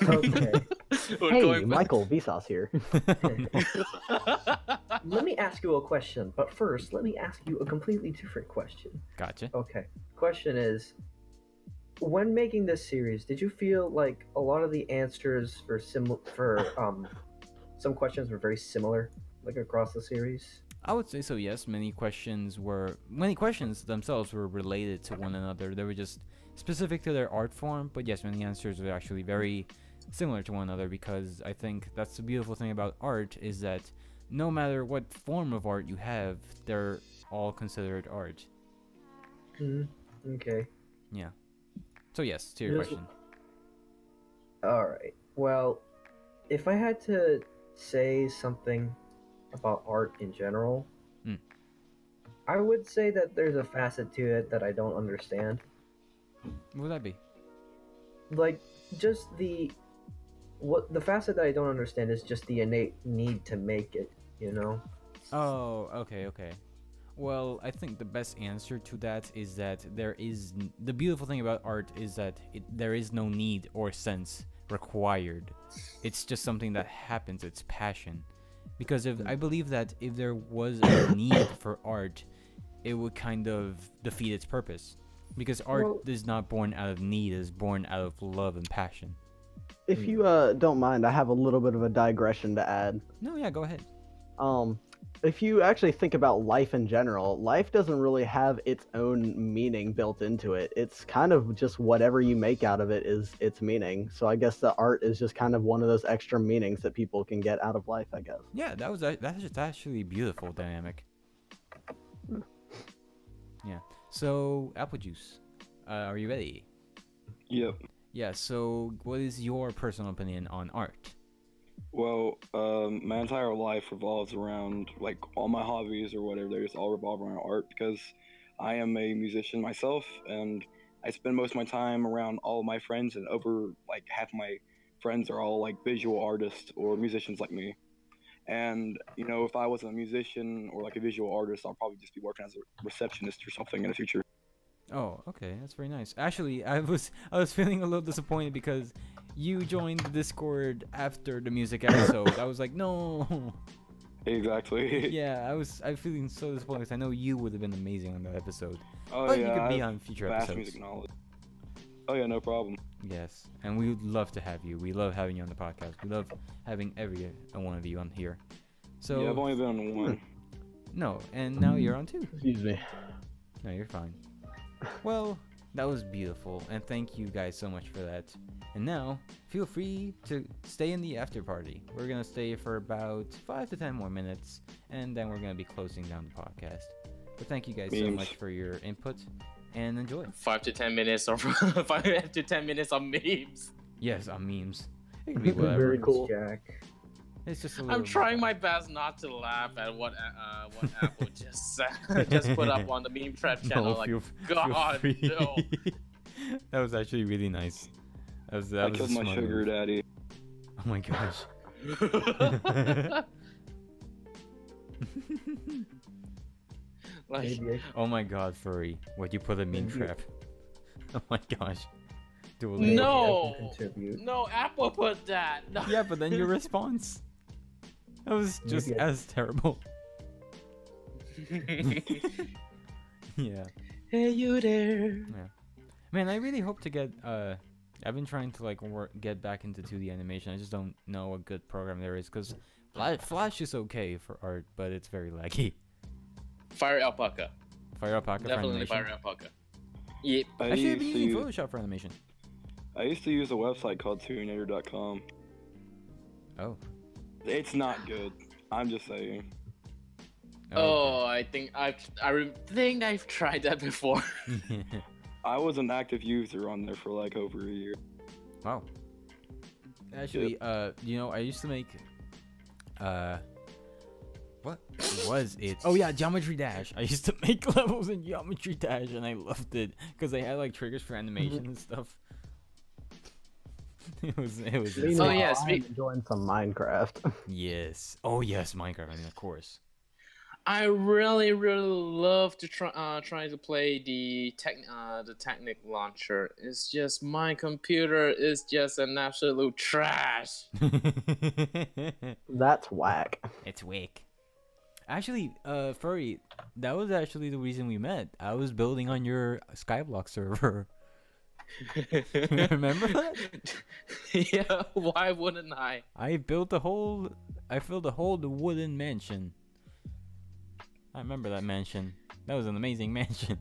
Okay. Hey, Michael Vsauce here. Let me ask you a question, but first, let me ask you a completely different question. Gotcha. Okay. Question is, when making this series, did you feel like a lot of the answers for some questions were very similar, like across the series? I would say so, yes. Many questions themselves were related to one another. They were just specific to their art form, but yes, many answers were actually very similar to one another, because I think that's the beautiful thing about art, is that no matter what form of art you have, they're all considered art. Okay. Yeah. So yes, to your question. Alright. Well, if I had to say something about art in general, I would say that there's a facet to it that I don't understand. What would that be? Like, just the facet that I don't understand is just the innate need to make it, you know? Oh, okay. Well, I think the best answer to that is that the beautiful thing about art is that there is no need or sense required. It's just something that happens. It's passion. Because I believe that if there was a need for art, it would kind of defeat its purpose. Because art is not born out of need; it's born out of love and passion. If you don't mind, I have a little bit of a digression to add. No, yeah, go ahead. If you actually think about life in general, life doesn't really have its own meaning built into it. It's kind of just whatever you make out of it is its meaning. So I guess the art is just kind of one of those extra meanings that people can get out of life, I guess. Yeah, that's just actually a beautiful dynamic. Yeah. So, Apple Juice, are you ready? Yep. Yeah. So, what is your personal opinion on art? Well, my entire life revolves around, like, all my hobbies or whatever, they just all revolve around art, because I am a musician myself, and I spend most of my time around all of my friends, and over, like, half of my friends are all, like, visual artists or musicians like me. And, you know, if I wasn't a musician or, like, a visual artist, I'll probably just be working as a receptionist or something in the future. Oh, okay, that's very nice. Actually, I was feeling a little disappointed because you joined the Discord after the music episode. I was like, no. Exactly. Yeah, I'm feeling so disappointed because I know you would have been amazing on that episode. Oh, but yeah, you could be I on future have vast episodes. music knowledge. Oh yeah, no problem. Yes, and we would love to have you. We love having you on the podcast. We love having every one of you on here. So Yeah, I've only been on one. No, and now you're on two. Excuse me. No, you're fine. Well, that was beautiful, and thank you guys so much for that. And now, feel free to stay in the after party. We're gonna stay for about 5 to 10 more minutes, and then we're gonna be closing down the podcast. But thank you guys so Memes. much for your input, and enjoy. 5 to 10 minutes of 5 to 10 minutes of memes. Yes, on memes. It can be Very whatever. cool. Jack. It's just a little I'm trying my best not to laugh at what Apple just said, just put up on the meme trap channel. God, free. no. That was actually really nice. That was I a killed my smart sugar move. daddy. Oh my gosh. Like, Maybe Oh my god, furry. Why'd you put a meme Maybe- trap? Oh my gosh. Duolingo. maybe I no, can contribute. no, Apple put that. No. Yeah, but then your response. That was just Maybe I- as terrible. Yeah. Hey, you there? Man, I really hope to get I've been trying to like get back into 2D animation. I just don't know what good program there is because Flash is okay for art, but it's very laggy. Fire Alpaca. Fire Alpaca for Definitely animation. Fire Alpaca. Yep. Actually, I've been using Photoshop for animation. I used to use a website called Tunator.com. Oh. It's not good. I'm just saying. Oh, I think think I've tried that before. I was an active user on there for like over a year. Wow. Actually, you know, I used to make, what was it? Oh yeah, Geometry Dash. I used to make levels in Geometry Dash, and I loved it because they had like triggers for animation and stuff. It was. Meanwhile, Oh, yeah, I'm enjoying some Minecraft. Yes. Oh yes, Minecraft. I mean, of course. I really love to try to play the Technic launcher. It's just my computer is just an absolute trash. That's whack. It's wick. Actually, Furry, that was actually the reason we met. I was building on your Skyblock server. Remember that? Yeah, why wouldn't I? I built a whole wooden mansion. I remember that mansion. That was an amazing mansion.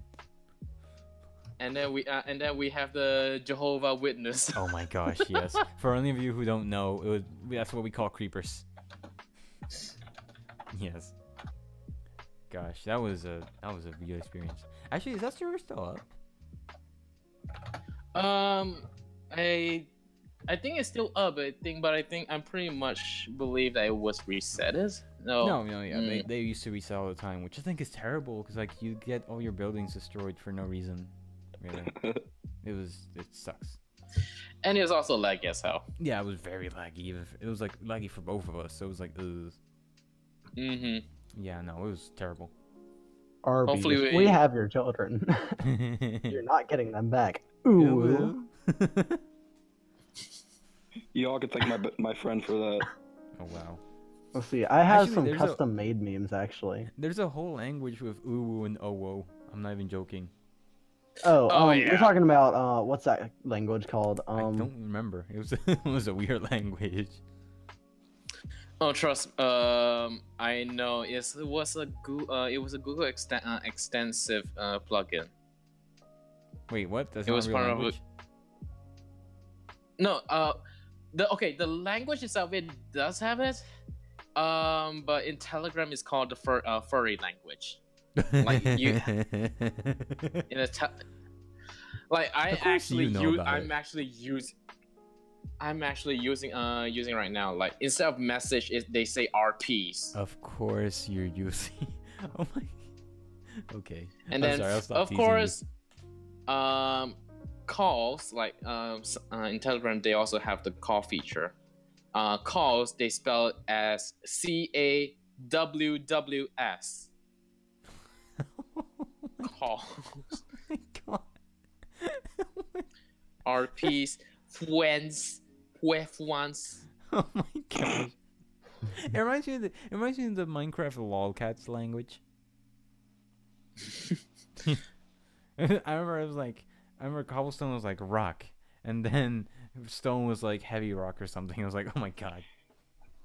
And then we have the Jehovah Witness. Oh my gosh, yes. For any of you who don't know, that's what we call creepers. Yes. Gosh, that was a real experience. Actually, is that server still up? I think it's still up. I think I'm pretty much believe that it was reset. No, yeah, they used to resell all the time, which I think is terrible because like you get all your buildings destroyed for no reason. Really, it sucks. And it was also laggy as hell. Yeah, it was very laggy. It was like laggy for both of us. So it was like, ugh. Mhm. Yeah, no, it was terrible. Arby's, Hopefully we have your children. You're not getting them back. Ooh. Y'all could thank my friend for that. Oh wow. Let's see. I have Actually, some there's custom-made memes actually. There's a whole language with uwu and owo. I'm not even joking. Oh, You're yeah. talking about what's that language called? I don't remember. It was it was a weird language. Oh, trust. I know. It was a Google extensive plugin. Wait, what? That's It not was a real part of language? No. The language itself it does have it. But in Telegram it's called the furry language. Like you, in a like I Of course actually you know use. about I'm actually using right now. Like instead of message, they say RPs. Of course you're using. Oh my. Okay. And I'm then sorry, I'll stop of teasing you. course, calls like in Telegram they also have the call feature. Calls they spell it as CAWWS. Calls. Oh my god. RPs, friends, with ones. Oh my gosh. It reminds me of the Minecraft lolcats language. I remember cobblestone was like rock, and then stone was like heavy rock or something. I was like, oh my god.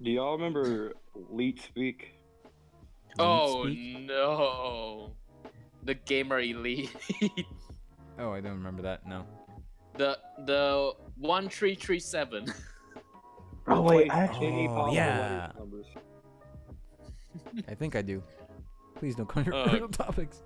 Do y'all remember Leet Speak? Oh Speak? no, the gamer elite. Oh, I don't remember that. No. the 1337. Oh wait, Play actually, any Oh, possible yeah. numbers. I think I do. Please don't come Oh. to topics.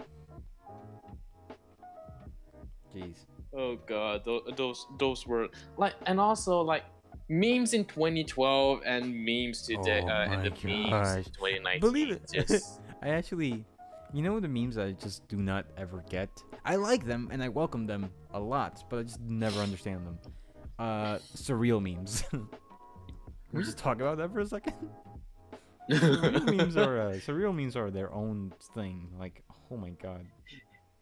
Jeez. Oh god, those were like, and also like memes in 2012 and memes today, Oh and the my memes gosh. in 2019. Believe it. Just, I actually, you know the memes I just do not ever get? I like them and I welcome them a lot, but I just never understand them. Surreal memes. Can we just talk about that for a second? surreal memes are their own thing. Like, oh my god.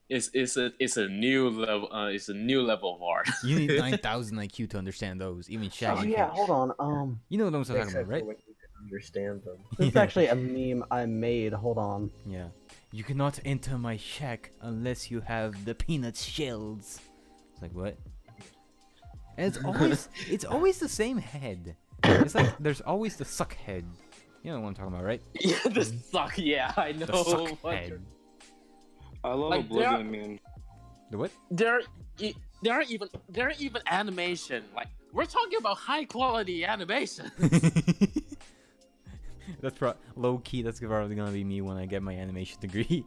It's a new level. It's a new level of art. You need 9,000 IQ to understand those. Even Oh Shaggy. yeah, can. hold on. You know what I'm talking Makes about, sense right? for when you can understand them. This is actually a meme I made. Hold on. Yeah. You cannot enter my shack unless you have the peanut shells. It's like, what? And it's always the same head. It's like there's always the suck head. You know what I'm talking about, right? Yeah, the suck. Yeah, I know. The suck what head. you're- I love Like, Oblivion memes. The what? There are even animation. Like, we're talking about high quality animation. That's low key. That's probably gonna be me when I get my animation degree.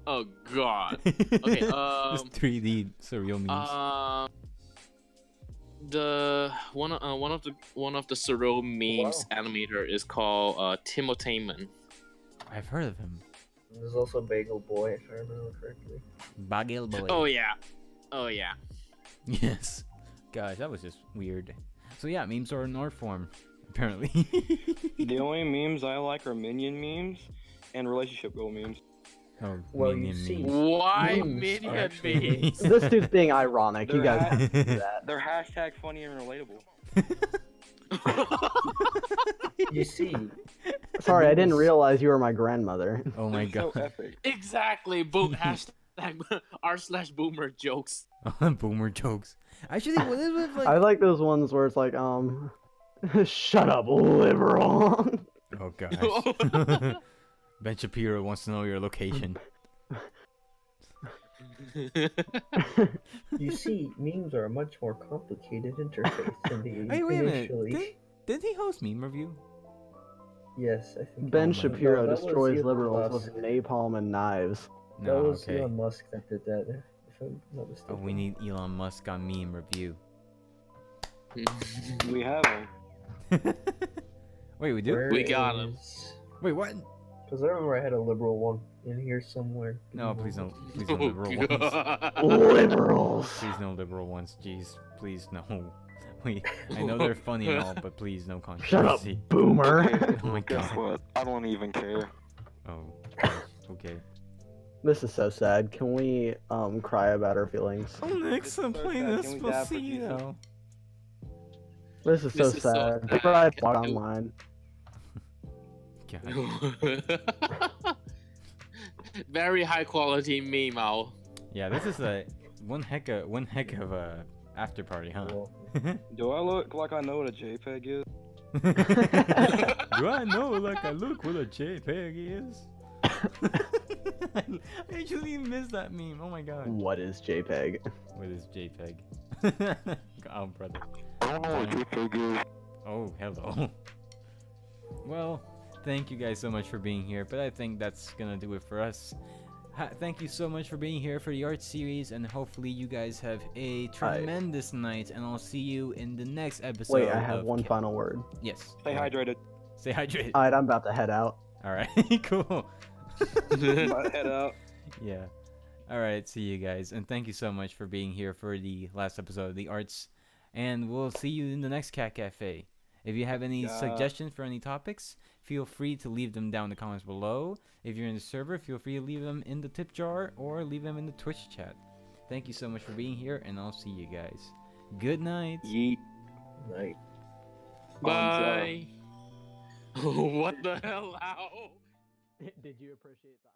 Oh god. Okay. Just 3D surreal memes. The one of the surreal memes animator is called Timotainment. I've heard of him. There's also Bagel Boy, if I remember correctly. Bagel boy. Oh yeah. Oh yeah. Yes. Gosh, that was just weird. So yeah, memes are an art form, apparently. The only memes I like are minion memes and relationship goal memes. Oh, Well, minion you see- memes. Why Memes are minion actually memes? This dude's being ironic. You They're guys can't do that. They're hashtag funny and relatable. You see, Sorry, I didn't realize you were my grandmother. Oh my So god. epic. Exactly. Boom. Hashtag r/boomer jokes. Boomer jokes. Actually, what is with like? I like those ones where it's like, shut up, liberal. Oh gosh. Ben Shapiro wants to know your location. you see, memes are a much more complicated interface than they Hey, wait a minute. initially. Didn't he host Meme Review? Yes, I think. Ben my Shapiro God. That was destroys Elon liberals Musk. with napalm and knives. That No, was okay. Elon Musk that did that, if I'm not Oh, mistaken. we need Elon Musk on Meme Review. We have them. Wait, we do? We got him. Wait, what? Because I remember I had a liberal one in here somewhere. No, please don't. Please no Oh, liberal ones. God. Liberals. Please no liberal ones. Jeez, please no. Wait, I know they're funny and all, but please no Shut up, controversy. boomer. Oh my Guess god. what? I don't even care. Oh, gosh. Okay. This is so sad. Can we cry about our feelings? Oh, next I'm so playing sad. Can we dab for Despacito. This is so This is so sad. sad. Cry blog online. God. Very high quality meme, Al. Yeah, this is a one heck of a after party, huh? Well, Do I look like I know what a JPEG is? Do I know like I look what a JPEG is? I actually missed that meme. Oh my god. What is JPEG? What is JPEG? Oh brother. I don't know what JPEG is. Oh hello. Well, thank you guys so much for being here, but I think that's gonna do it for us. Thank you so much for being here for the art series, and hopefully you guys have a tremendous night, and I'll see you in the next episode. Wait, I have of one final word. Yes. Stay hydrated. Stay hydrated. Alright, I'm about to head out. Alright, cool. My head out. Yeah. Alright, see you guys, and thank you so much for being here for the last episode of the arts, and we'll see you in the next Kat Cafe. If you have any suggestions for any topics, feel free to leave them down in the comments below. If you're in the server, feel free to leave them in the tip jar or leave them in the Twitch chat. Thank you so much for being here, and I'll see you guys. Good night. Yeet. night. Bye. What the hell, Al? Did you appreciate the